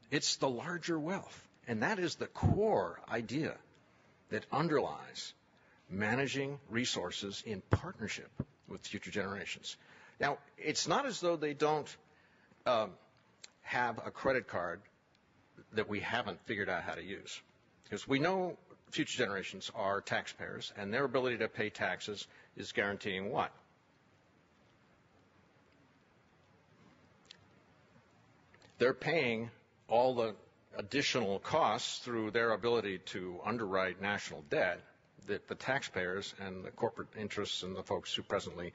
It's the larger wealth. And that is the core idea that underlies managing resources in partnership with future generations. Now, it's not as though they don't have a credit card that we haven't figured out how to use. Because we know future generations are taxpayers, and their ability to pay taxes is guaranteeing what? They're paying all the additional costs through their ability to underwrite national debt that the taxpayers and the corporate interests and the folks who presently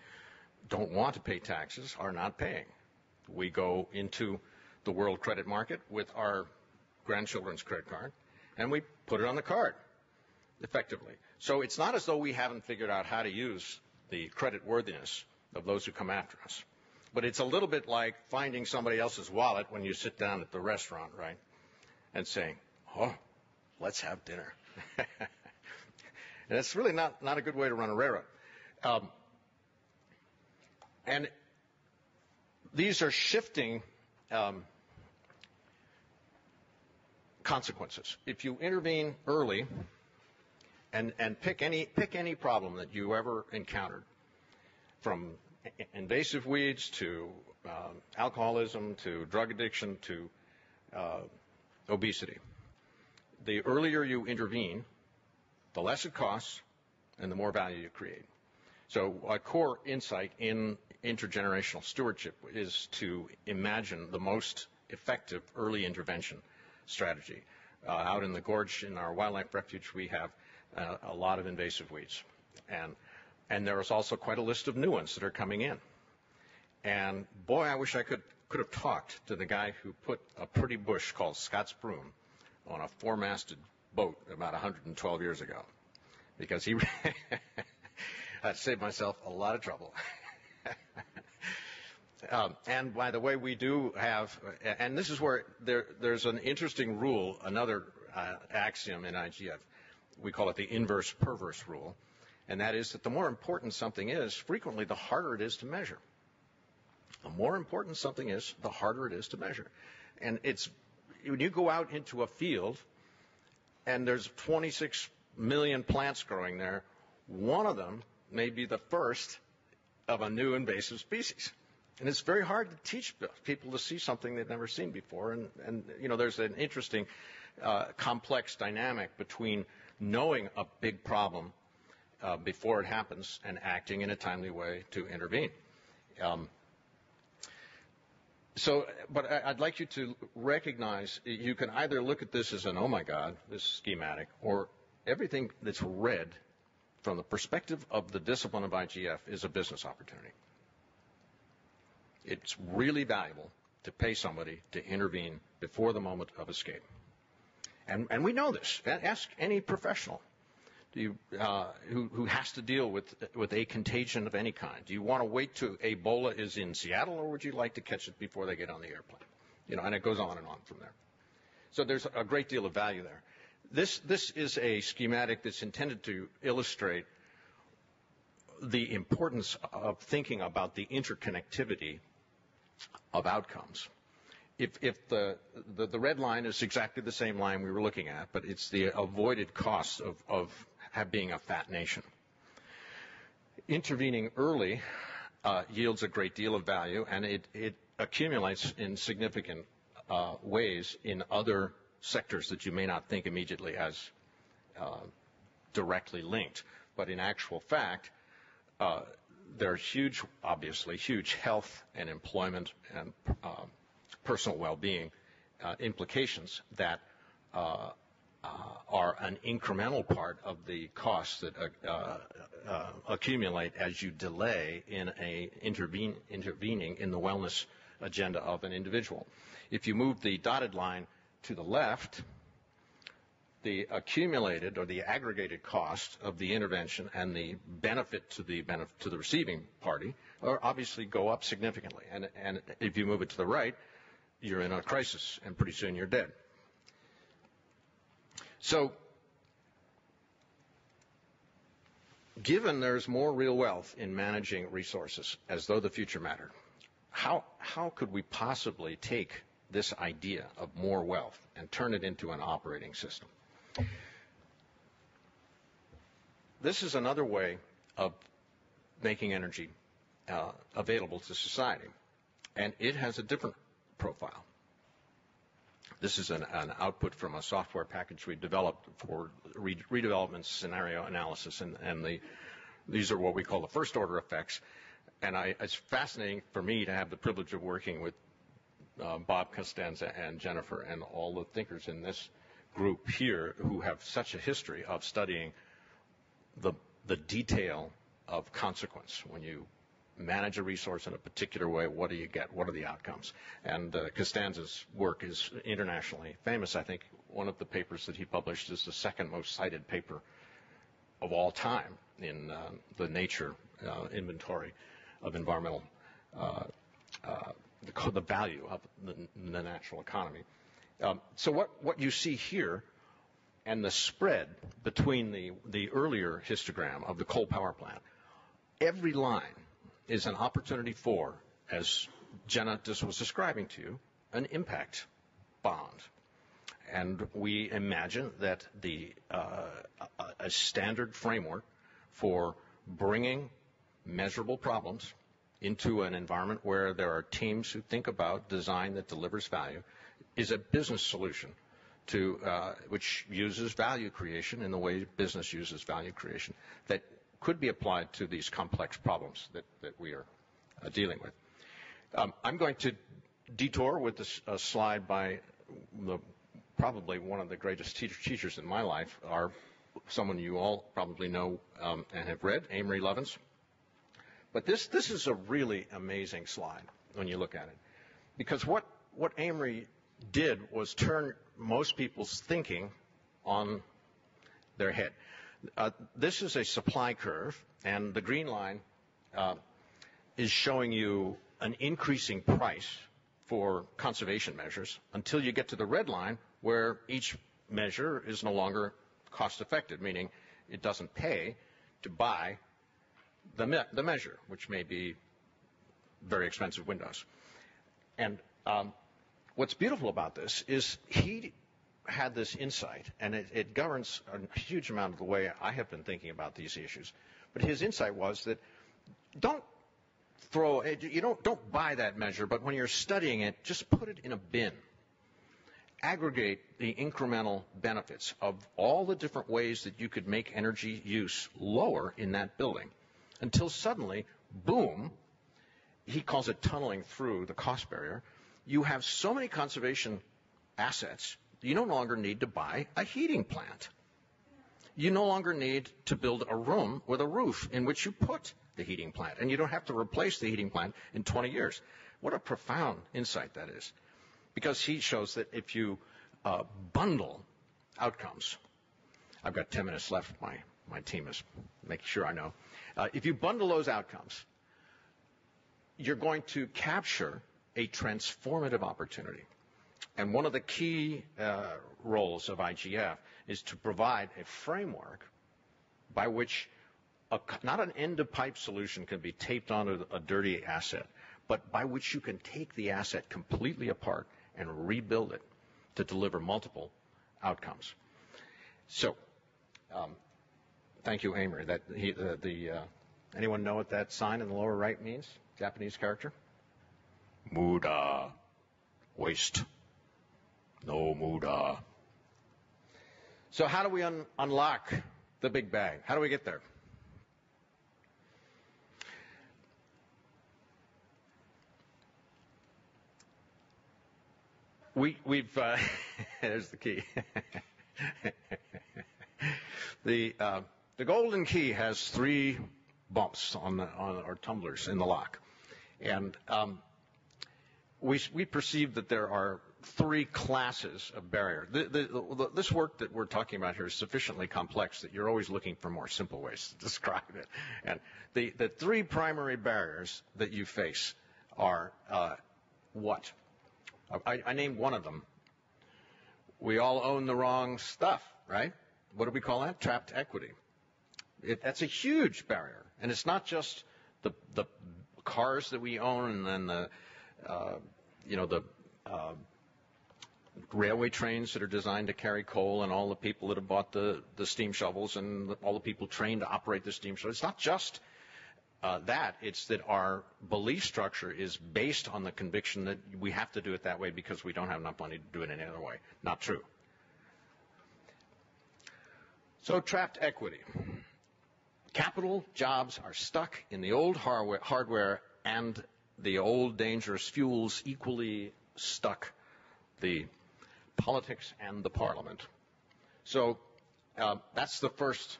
don't want to pay taxes are not paying. We go into the world credit market with our grandchildren's credit card, and we put it on the card. effectively. So it's not as though we haven't figured out how to use the creditworthiness of those who come after us. But it's a little bit like finding somebody else's wallet when you sit down at the restaurant, right? And saying, oh, let's have dinner. And it's really not a good way to run a railroad. And these are shifting consequences. If you intervene early and pick any problem that you ever encountered, from invasive weeds to alcoholism to drug addiction to obesity, the earlier you intervene, the less it costs and the more value you create. So a core insight in intergenerational stewardship is to imagine the most effective early intervention strategy. Out in the gorge in our wildlife refuge, we have a lot of invasive weeds. And there is also quite a list of new ones that are coming in. And boy, I wish I could have talked to the guy who put a pretty bush called Scott's broom on a four-masted boat about 112 years ago, because he I'd saved myself a lot of trouble. And by the way, we do have, and this is where there's an interesting rule, another axiom in IGF. We call it the inverse perverse rule, and that is that the more important something is, frequently the harder it is to measure. The more important something is, the harder it is to measure. And it's, when you go out into a field and there's 26 million plants growing there, one of them may be the first of a new invasive species. And it's very hard to teach people to see something they've never seen before. And you know, there's an interesting complex dynamic between knowing a big problem before it happens and acting in a timely way to intervene. But I'd like you to recognize you can either look at this as an, oh my God, this is schematic, or everything that's read from the perspective of the discipline of IGF is a business opportunity. It's really valuable to pay somebody to intervene before the moment of escape. And we know this. Ask any professional who has to deal with a contagion of any kind. Do you want to wait till Ebola is in Seattle, or would you like to catch it before they get on the airplane? You know, and it goes on and on from there. So there's a great deal of value there. This is a schematic that's intended to illustrate the importance of thinking about the interconnectivity of outcomes. If the red line is exactly the same line we were looking at, but it's the avoided costs of being a fat nation. Intervening early yields a great deal of value, and it accumulates in significant ways in other sectors that you may not think immediately as directly linked. But in actual fact, there are huge, obviously, huge health and employment and personal well-being implications that are an incremental part of the costs that accumulate as you delay in intervening in the wellness agenda of an individual. If you move the dotted line to the left, the accumulated or the aggregated cost of the intervention and the benefit to the receiving party are obviously go up significantly. And if you move it to the right, you're in a crisis, and pretty soon you're dead. So, given there's more real wealth in managing resources as though the future mattered, how could we possibly take this idea of more wealth and turn it into an operating system? This is another way of making energy available to society, and it has a different profile. This is an output from a software package we developed for redevelopment scenario analysis, and these are what we call the first order effects. And it's fascinating for me to have the privilege of working with Bob Costanza and Jennifer and all the thinkers in this group here who have such a history of studying the detail of consequence. When you manage a resource in a particular way, what do you get? What are the outcomes? And Costanza's work is internationally famous. I think one of the papers that he published is the second most cited paper of all time in the nature inventory of environmental, the value of the natural economy. So what you see here and the spread between the earlier histogram of the coal power plant, every line is an opportunity for, as Jenna just was describing to you, an impact bond. And we imagine that a standard framework for bringing measurable problems into an environment where there are teams who think about design that delivers value is a business solution to which uses value creation in the way business uses value creation that could be applied to these complex problems that we are dealing with. I'm going to detour with a slide by probably one of the greatest teachers in my life, someone you all probably know and have read, Amory Lovins. But this is a really amazing slide when you look at it, because what Amory did was turn most people's thinking on their head. This is a supply curve, and the green line is showing you an increasing price for conservation measures until you get to the red line where each measure is no longer cost effective, meaning it doesn't pay to buy the measure, which may be very expensive windows. And what's beautiful about this is he had this insight, and it governs a huge amount of the way I have been thinking about these issues. But his insight was that don't buy that measure, but when you're studying it, just put it in a bin. Aggregate the incremental benefits of all the different ways that you could make energy use lower in that building until suddenly, boom, he calls it tunneling through the cost barrier. You have so many conservation assets, you no longer need to buy a heating plant. You no longer need to build a room with a roof in which you put the heating plant, and you don't have to replace the heating plant in 20 years. What a profound insight that is, because he shows that if you bundle outcomes, I've got 10 minutes left, my team is making sure I know. If you bundle those outcomes, you're going to capture a transformative opportunity. And one of the key roles of IGF is to provide a framework by which not an end-of-pipe solution can be taped onto a dirty asset, but by which you can take the asset completely apart and rebuild it to deliver multiple outcomes. So, thank you, Amory. Anyone know what that sign in the lower right means? Japanese character? Muda. Waste. No muda. So how do we unlock the big bag? How do we get there? We've there's the key. The golden key has 3 bumps on or tumblers in the lock, and we perceive that there are 3 classes of barrier. This work that we're talking about here is sufficiently complex that you're always looking for more simple ways to describe it. And the 3 primary barriers that you face are what? I named one of them. We all own the wrong stuff, right? What do we call that? Trapped equity. That's a huge barrier. And it's not just the cars that we own and then the railway trains that are designed to carry coal and all the people that have bought the steam shovels and all the people trained to operate the steam shovels. It's not just it's that our belief structure is based on the conviction that we have to do it that way because we don't have enough money to do it any other way. Not true. So trapped equity. Capital jobs are stuck in the old hardware, and the old dangerous fuels equally stuck the politics and the parliament. So that's the first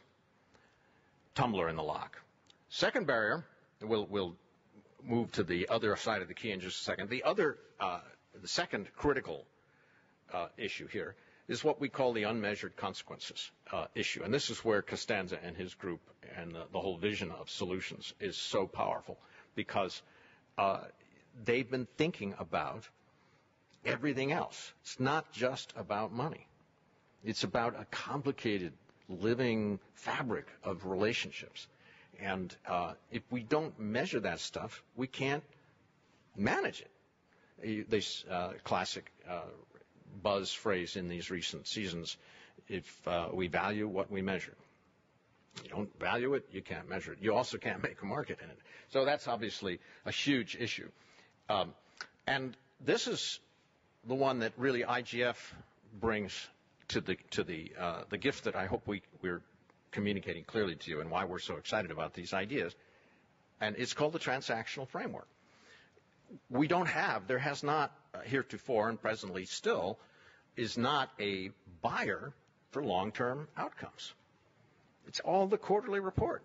tumbler in the lock. Second barrier, we'll move to the other side of the key in just a second. The second critical issue here is what we call the unmeasured consequences issue. And this is where Costanza and his group and the whole vision of solutions is so powerful, because they've been thinking about everything else. It's not just about money. It's about a complicated living fabric of relationships. And if we don't measure that stuff, we can't manage it. This classic buzz phrase in these recent seasons, if we value what we measure. You don't value it, you can't measure it. You also can't make a market in it. So that's obviously a huge issue. And this is the one that really IGF brings to the gift that I hope we're communicating clearly to you, and why we're so excited about these ideas. And it's called the transactional framework. There has not heretofore, and presently still, is not a buyer for long-term outcomes. It's all the quarterly report.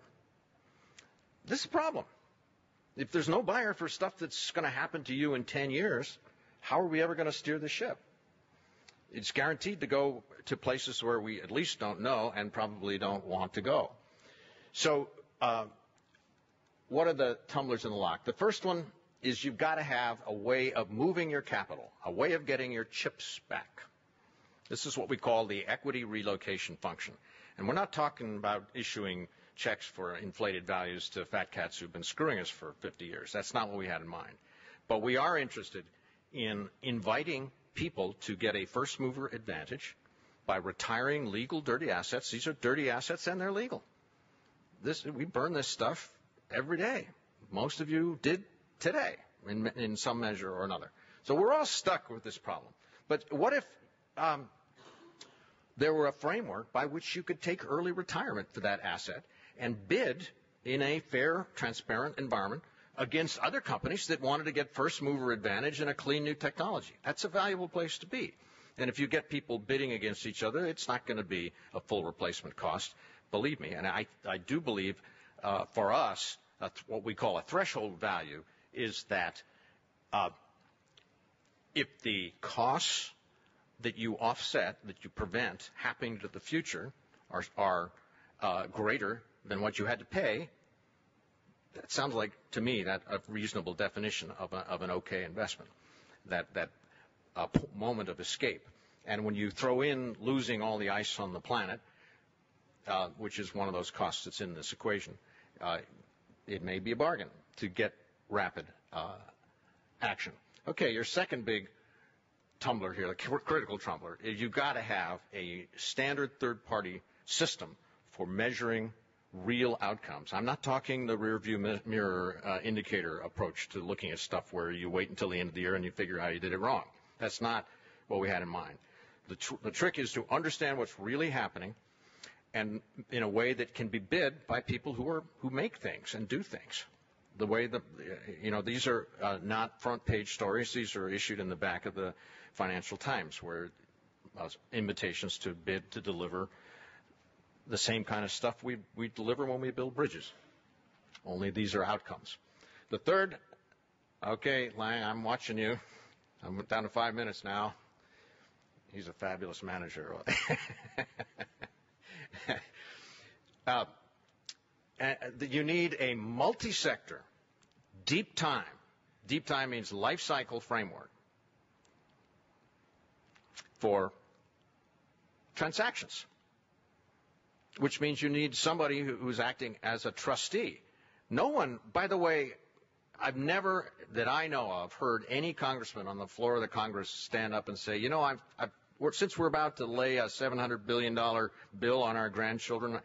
This is a problem. If there's no buyer for stuff that's going to happen to you in 10 years, how are we ever going to steer the ship? It's guaranteed to go to places where we at least don't know and probably don't want to go. So what are the tumblers in the lock? The first one is you've got to have a way of moving your capital, a way of getting your chips back. This is what we call the equity relocation function. And we're not talking about issuing checks for inflated values to fat cats who've been screwing us for 50 years. That's not what we had in mind. But we are interested in inviting people to get a first mover advantage by retiring legal dirty assets. These are dirty assets and they're legal. We burn this stuff every day. Most of you did today in some measure or another. So we're all stuck with this problem. But what if there were a framework by which you could take early retirement for that asset and bid in a fair, transparent environment against other companies that wanted to get first mover advantage in a clean new technology? That's a valuable place to be. And if you get people bidding against each other, it's not going to be a full replacement cost, believe me. And I do believe for us, what we call a threshold value is that if the costs that you offset, that you prevent happening to the future are greater than what you had to pay, that sounds like, to me, that a reasonable definition of an okay investment, that moment of escape. And when you throw in losing all the ice on the planet, which is one of those costs that's in this equation, it may be a bargain to get rapid action. Okay, your second big tumbler here, the critical tumbler, is you've got to have a standard third-party system for measuring real outcomes. I'm not talking the rear-view mirror indicator approach to looking at stuff where you wait until the end of the year and you figure out you did it wrong. That's not what we had in mind. The trick is to understand what's really happening, and in a way that can be bid by people who make things and do things. The way these are not front page stories. These are issued in the back of the Financial Times, where invitations to bid to deliver the same kind of stuff we deliver when we build bridges. Only these are outcomes. The third, okay, Lang, I'm watching you. I'm down to 5 minutes now. He's a fabulous manager. You need a multi-sector, deep time. Deep time means life cycle framework for transactions, which means you need somebody who's acting as a trustee. No one, by the way, I've never, that I know of, heard any congressman on the floor of the Congress stand up and say, you know, since we're about to lay a $700 billion bill on our grandchildren,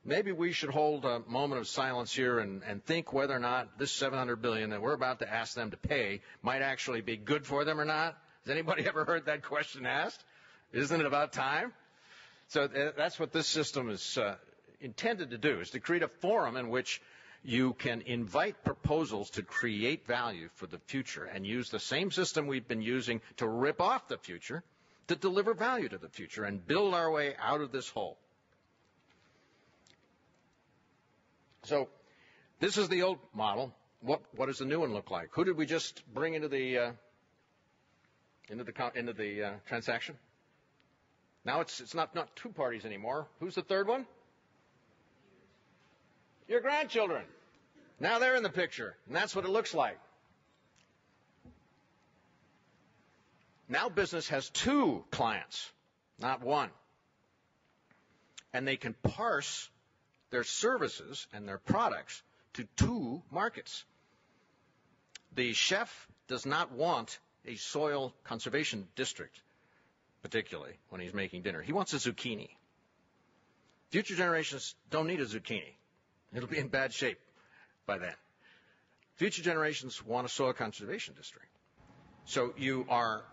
maybe we should hold a moment of silence here and think whether or not this $700 billion that we're about to ask them to pay might actually be good for them or not. Has anybody ever heard that question asked? Isn't it about time? So that's what this system is intended to do, is to create a forum in which you can invite proposals to create value for the future and use the same system we've been using to rip off the future to deliver value to the future and build our way out of this hole. So this is the old model. What does the new one look like? Who did we just bring into the transaction? Now it's not two parties anymore. Who's the third one? Your grandchildren. Now they're in the picture, and that's what it looks like. Now business has two clients, not one. And they can parse their services and their products to two markets. The chef does not want a soil conservation district, particularly when he's making dinner. He wants a zucchini. Future generations don't need a zucchini. It'll be in bad shape by then. Future generations want a soil conservation district. So you are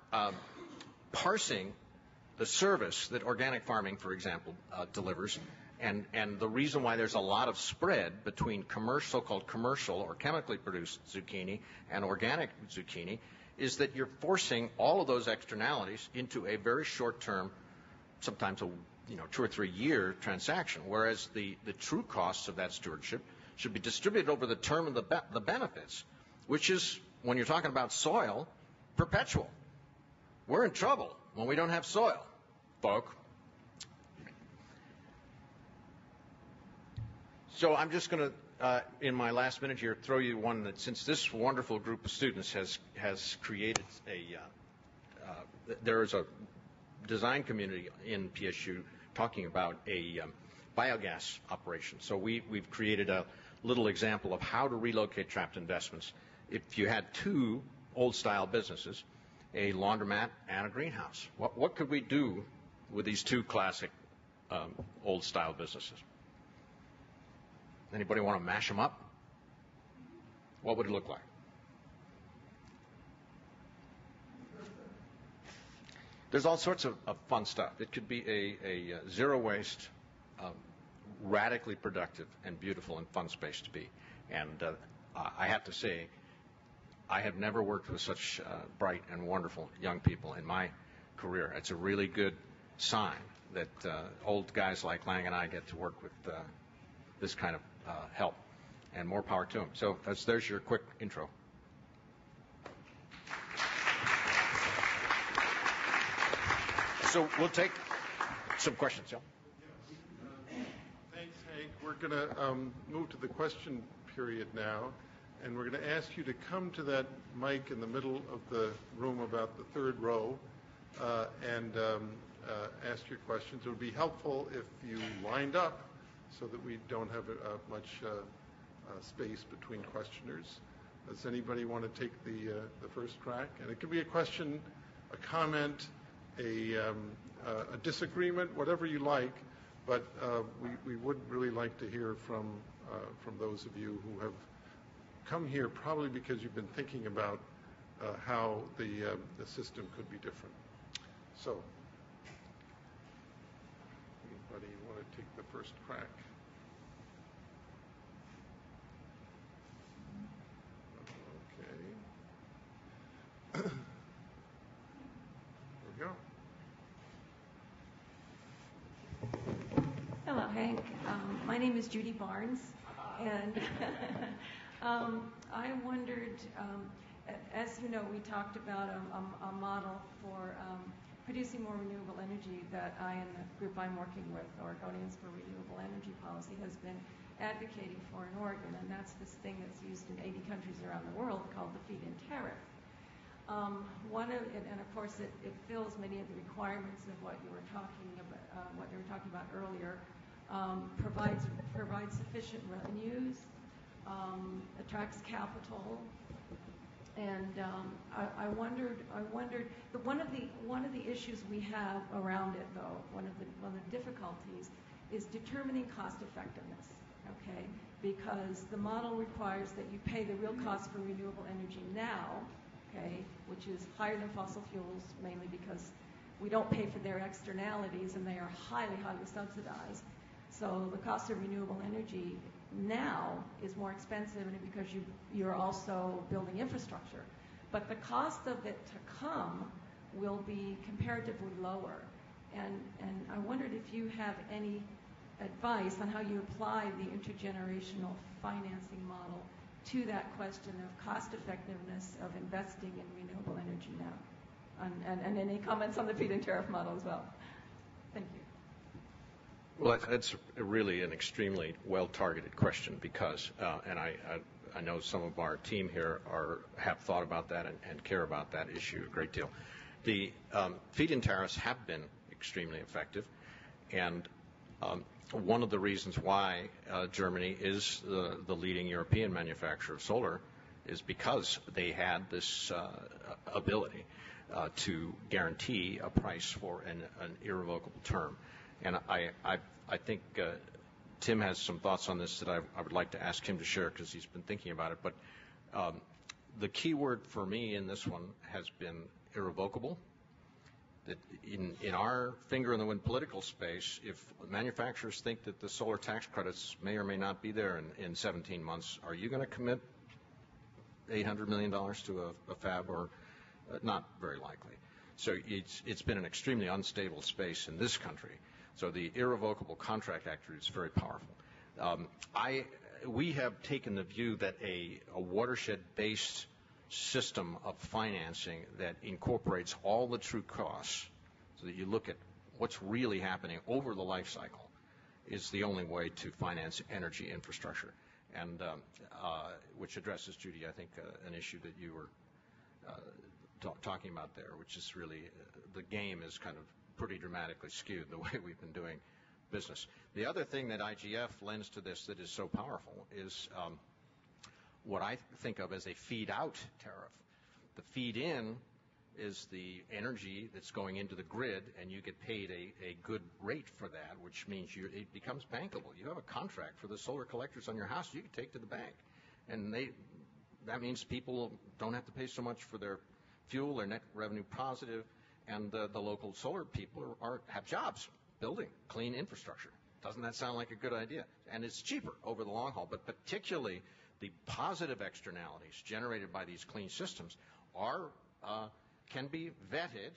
parsing the service that organic farming, for example, delivers. And the reason why there's a lot of spread between so-called commercial or chemically produced zucchini and organic zucchini is that you're forcing all of those externalities into a very short-term, sometimes a 2 or 3 year transaction, whereas the true costs of that stewardship should be distributed over the term of the benefits, which is, when you're talking about soil, perpetual. We're in trouble when we don't have soil, folk. So I'm just going to, in my last minute here, throw you one that, since this wonderful group of students has created there is a design community in PSU talking about a biogas operation. So we've created a little example of how to relocate trapped investments. If you had two old-style businesses, a laundromat and a greenhouse, what could we do with these two classic old-style businesses? Anybody want to mash them up? What would it look like? There's all sorts of fun stuff. It could be a zero-waste, radically productive and beautiful and fun space to be. And I have to say, I have never worked with such bright and wonderful young people in my career. It's a really good sign that old guys like Lang and I get to work with this kind of help, and more power to them. So there's your quick intro. So we'll take some questions. Yeah? Thanks, Hank. We're going to move to the question period now, and we're going to ask you to come to that mic in the middle of the room, about the third row, and ask your questions. It would be helpful if you lined up so that we don't have much space between questioners. Does anybody want to take the first crack? And it can be a question, a comment, a disagreement, whatever you like, but we would really like to hear from those of you who have come here probably because you've been thinking about how the system could be different. So, anybody want to take the first crack? Okay. There we go. Hello, Hank. My name is Judy Barnes, and I wondered, as you know, we talked about a model for producing more renewable energy that I and the group I'm working with, Oregonians for Renewable Energy Policy, has been advocating for in Oregon, and that's this thing that's used in 80 countries around the world called the feed-in tariff. And of course, it fills many of the requirements of what you were talking about, earlier. Provides sufficient revenues, attracts capital, and I wondered. One of the issues we have around it, though, one of the difficulties is determining cost effectiveness. Okay, because the model requires that you pay the real cost for renewable energy now. Okay, which is higher than fossil fuels, mainly because we don't pay for their externalities and they are highly, highly subsidized. So the cost of renewable energy now is more expensive because you're also building infrastructure. But the cost of it to come will be comparatively lower. And I wondered if you have any advice on how you apply the intergenerational financing model to that question of cost effectiveness of investing in renewable energy now. And any comments on the feed-in tariff model as well? Thank you. Well, that's really an extremely well-targeted question because, and I know some of our team here have thought about that and care about that issue a great deal. The feed-in tariffs have been extremely effective, and one of the reasons why Germany is the leading European manufacturer of solar is because they had this ability to guarantee a price for an irrevocable term. And I think Tim has some thoughts on this that I would like to ask him to share because he's been thinking about it. But the key word for me in this one has been irrevocable. That in our finger in the wind political space, if manufacturers think that the solar tax credits may or may not be there in 17 months, are you going to commit $800 million to a fab or not very likely? So it's been an extremely unstable space in this country. So the irrevocable contract act is very powerful. We have taken the view that a watershed-based system of financing that incorporates all the true costs so that you look at what's really happening over the life cycle is the only way to finance energy infrastructure, and which addresses, Judy, I think, an issue that you were talking about there, which is really the game is kind of pretty dramatically skewed the way we've been doing business. The other thing that IGF lends to this that is so powerful is what I think of as a feed-out tariff. The feed-in is the energy that's going into the grid, and you get paid a good rate for that, which means it becomes bankable. You have a contract for the solar collectors on your house you can take to the bank, and that means people don't have to pay so much for their fuel. They're net revenue positive, and the local solar people have jobs building clean infrastructure. Doesn't that sound like a good idea? And it's cheaper over the long haul, but particularly the positive externalities generated by these clean systems can be vetted,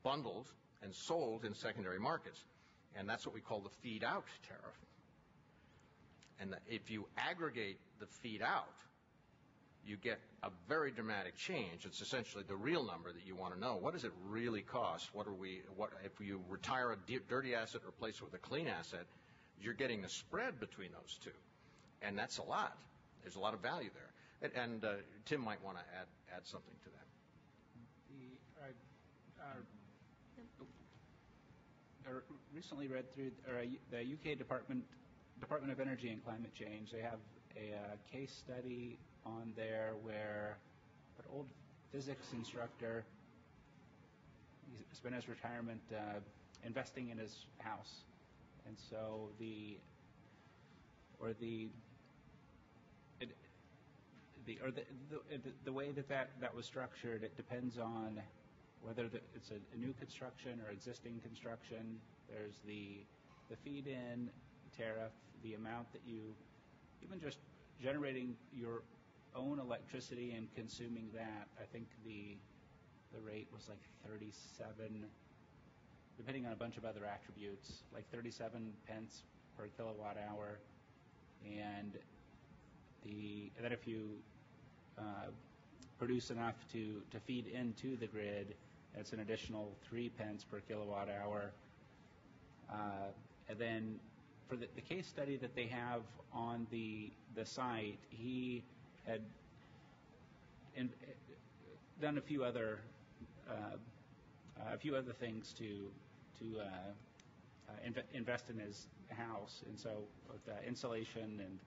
bundled, and sold in secondary markets. And that's what we call the feed-out tariff. And if you aggregate the feed-out, you get a very dramatic change. It's essentially the real number that you want to know. What does it really cost? What if you retire a dirty asset, replace it with a clean asset, you're getting the spread between those two. And that's a lot. There's a lot of value there. And Tim might want to add something to that. I recently read through the UK Department of Energy and Climate Change. They have a case study on there where an old physics instructor, he spent his retirement investing in his house, and so the way that was structured, it depends on whether it's a new construction or existing construction. There's the feed-in tariff, the amount that you, even just generating your own electricity and consuming that, I think the rate was like 37, depending on a bunch of other attributes, like 37 pence per kilowatt hour. And then if you produce enough to feed into the grid, it's an additional 3 pence per kilowatt hour. And then for the case study that they have on the site, he had done a few other things to invest in his house, and so with insulation and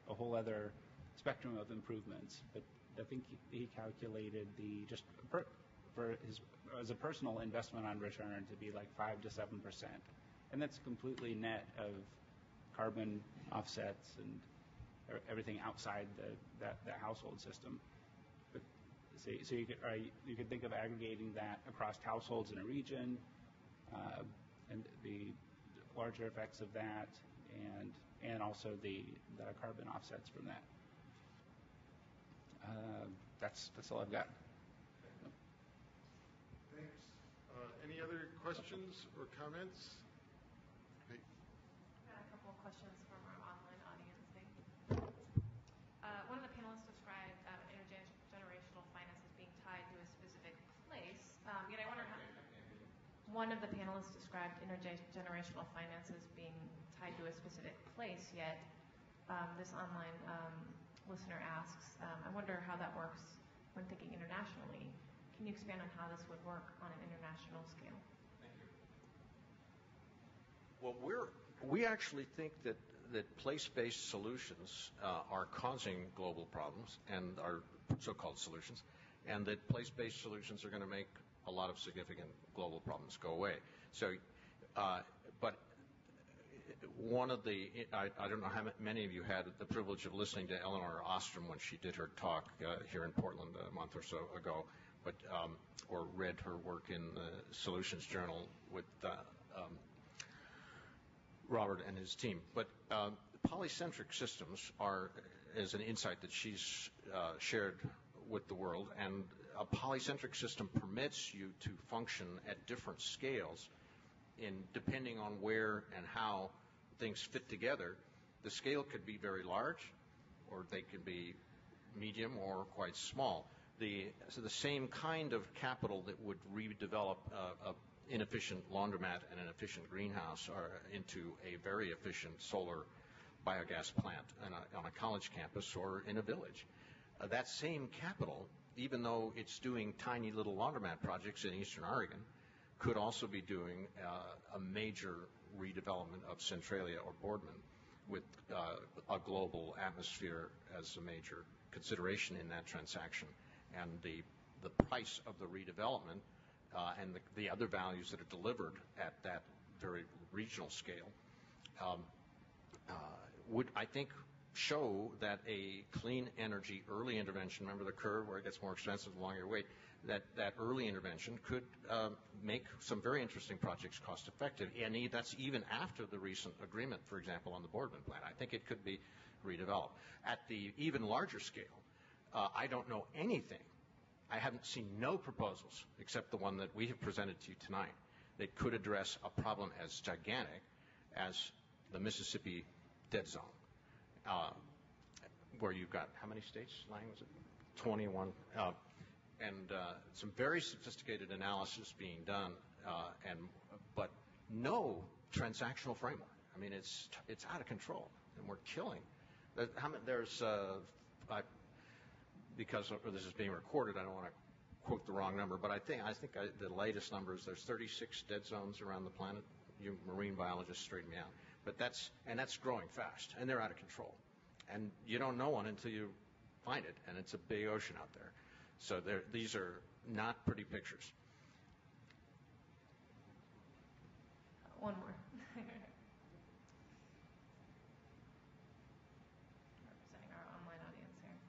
a whole other spectrum of improvements. But I think he calculated as a personal investment on return to be like 5 to 7%, and that's completely net of carbon offsets and everything outside the household system. But so you could think of aggregating that across households in a region, and the larger effects of that, and also the carbon offsets from that. That's all I've got. Thanks. Any other questions or comments? Hey. Got a couple of questions from our online audience. One of the panelists described intergenerational finance as being tied to a specific place. Yet I wonder one of the panelists described intergenerational finances being tied to a specific place, yet this online listener asks, I wonder how that works when thinking internationally. Can you expand on how this would work on an international scale? Well, we actually think that place-based solutions are causing global problems and are so-called solutions, and that place-based solutions are going to make a lot of significant global problems go away. So, but one of the, I don't know how many of you had the privilege of listening to Eleanor Ostrom when she did her talk here in Portland a month or so ago, but or read her work in the Solutions Journal with Robert and his team. But polycentric systems is an insight that she's shared with the world, and a polycentric system permits you to function at different scales depending on where and how things fit together. The scale could be very large, or they could be medium or quite small. So the same kind of capital that would redevelop a inefficient laundromat and an efficient greenhouse into a very efficient solar biogas plant on a college campus or in a village. That same capital, even though it's doing tiny little laundromat projects in Eastern Oregon, could also be doing a major redevelopment of Centralia or Boardman with a global atmosphere as a major consideration in that transaction. And the price of the redevelopment and the other values that are delivered at that very regional scale would, I think, show that a clean energy early intervention, remember the curve where it gets more expensive the longer you wait, that early intervention could make some very interesting projects cost effective. And that's even after the recent agreement, for example, on the Boardman plant. I think it could be redeveloped. At the even larger scale, I don't know anything. I haven't seen no proposals except the one that we have presented to you tonight that could address a problem as gigantic as the Mississippi dead zone, where you've got, how many states, Lang, was it? 21. And some very sophisticated analysis being done, but no transactional framework. I mean, it's out of control, and we're killing. There's because this is being recorded, I don't want to quote the wrong number, but I think the latest number is there's 36 dead zones around the planet. You marine biologists straighten me out, but that's growing fast, and they're out of control, and you don't know one until you find it, and it's a big ocean out there. So these are not pretty pictures. One more. Representing our online audience here.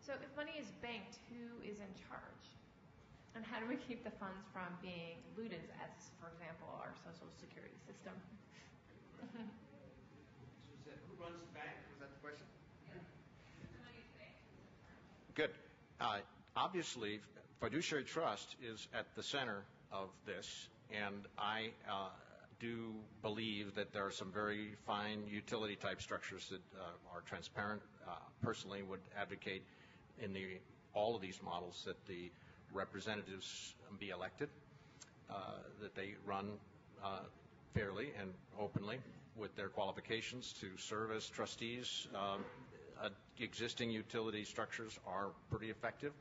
So if money is banked, who is in charge? And how do we keep the funds from being looted, as, for example, our social security system? Who runs the bank? Was that the question? Good. Obviously, fiduciary trust is at the center of this, and I do believe that there are some very fine utility-type structures that are transparent. Personally, would advocate in all of these models that the representatives be elected, that they run fairly and openly with their qualifications to serve as trustees. Existing utility structures are pretty effective,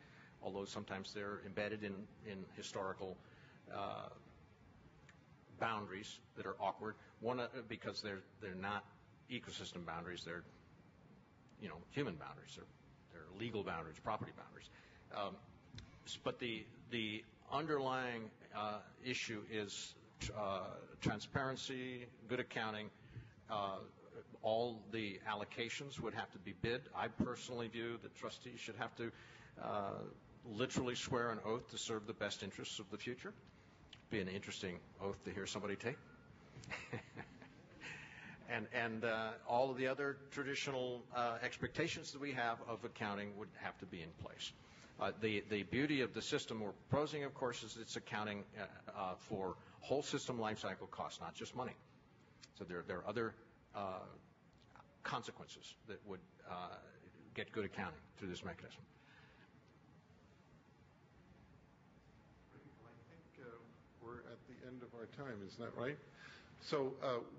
although sometimes they're embedded in historical boundaries that are awkward. One, because they're not ecosystem boundaries; they're human boundaries. They're legal boundaries, property boundaries. But the underlying issue is transparency, good accounting. All the allocations would have to be bid. I personally view that trustees should have to literally swear an oath to serve the best interests of the future. Be an interesting oath to hear somebody take. and all of the other traditional expectations that we have of accounting would have to be in place. The beauty of the system we're proposing, of course, is it's accounting for whole system life cycle costs, not just money. So there are other consequences that would get good accounting through this mechanism. we're at the end of our time, isn't that right? So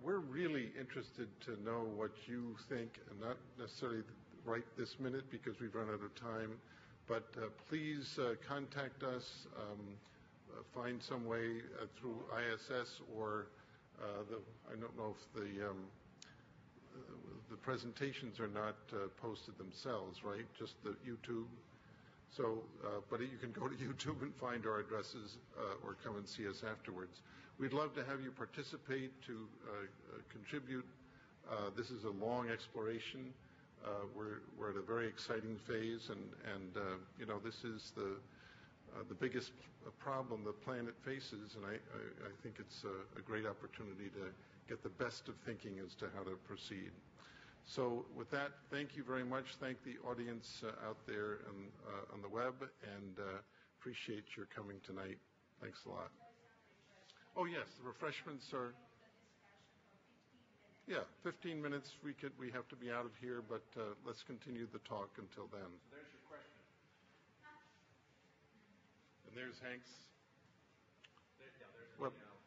we're really interested to know what you think, and not necessarily right this minute because we've run out of time, but please contact us, find some way through ISS or I don't know if the presentations are not posted themselves, right? Just the YouTube. So, but you can go to YouTube and find our addresses or come and see us afterwards. We'd love to have you participate, to contribute. This is a long exploration. We're at a very exciting phase, and you know, this is the biggest problem the planet faces, and I think it's a great opportunity to get the best of thinking as to how to proceed. So with that, thank you very much. Thank the audience out there on the web, and appreciate your coming tonight. Thanks a lot. Oh yes, the refreshments are. Yeah, 15 minutes. We have to be out of here, but let's continue the talk until then. So there's your question. And there's Hank's. There's Well, the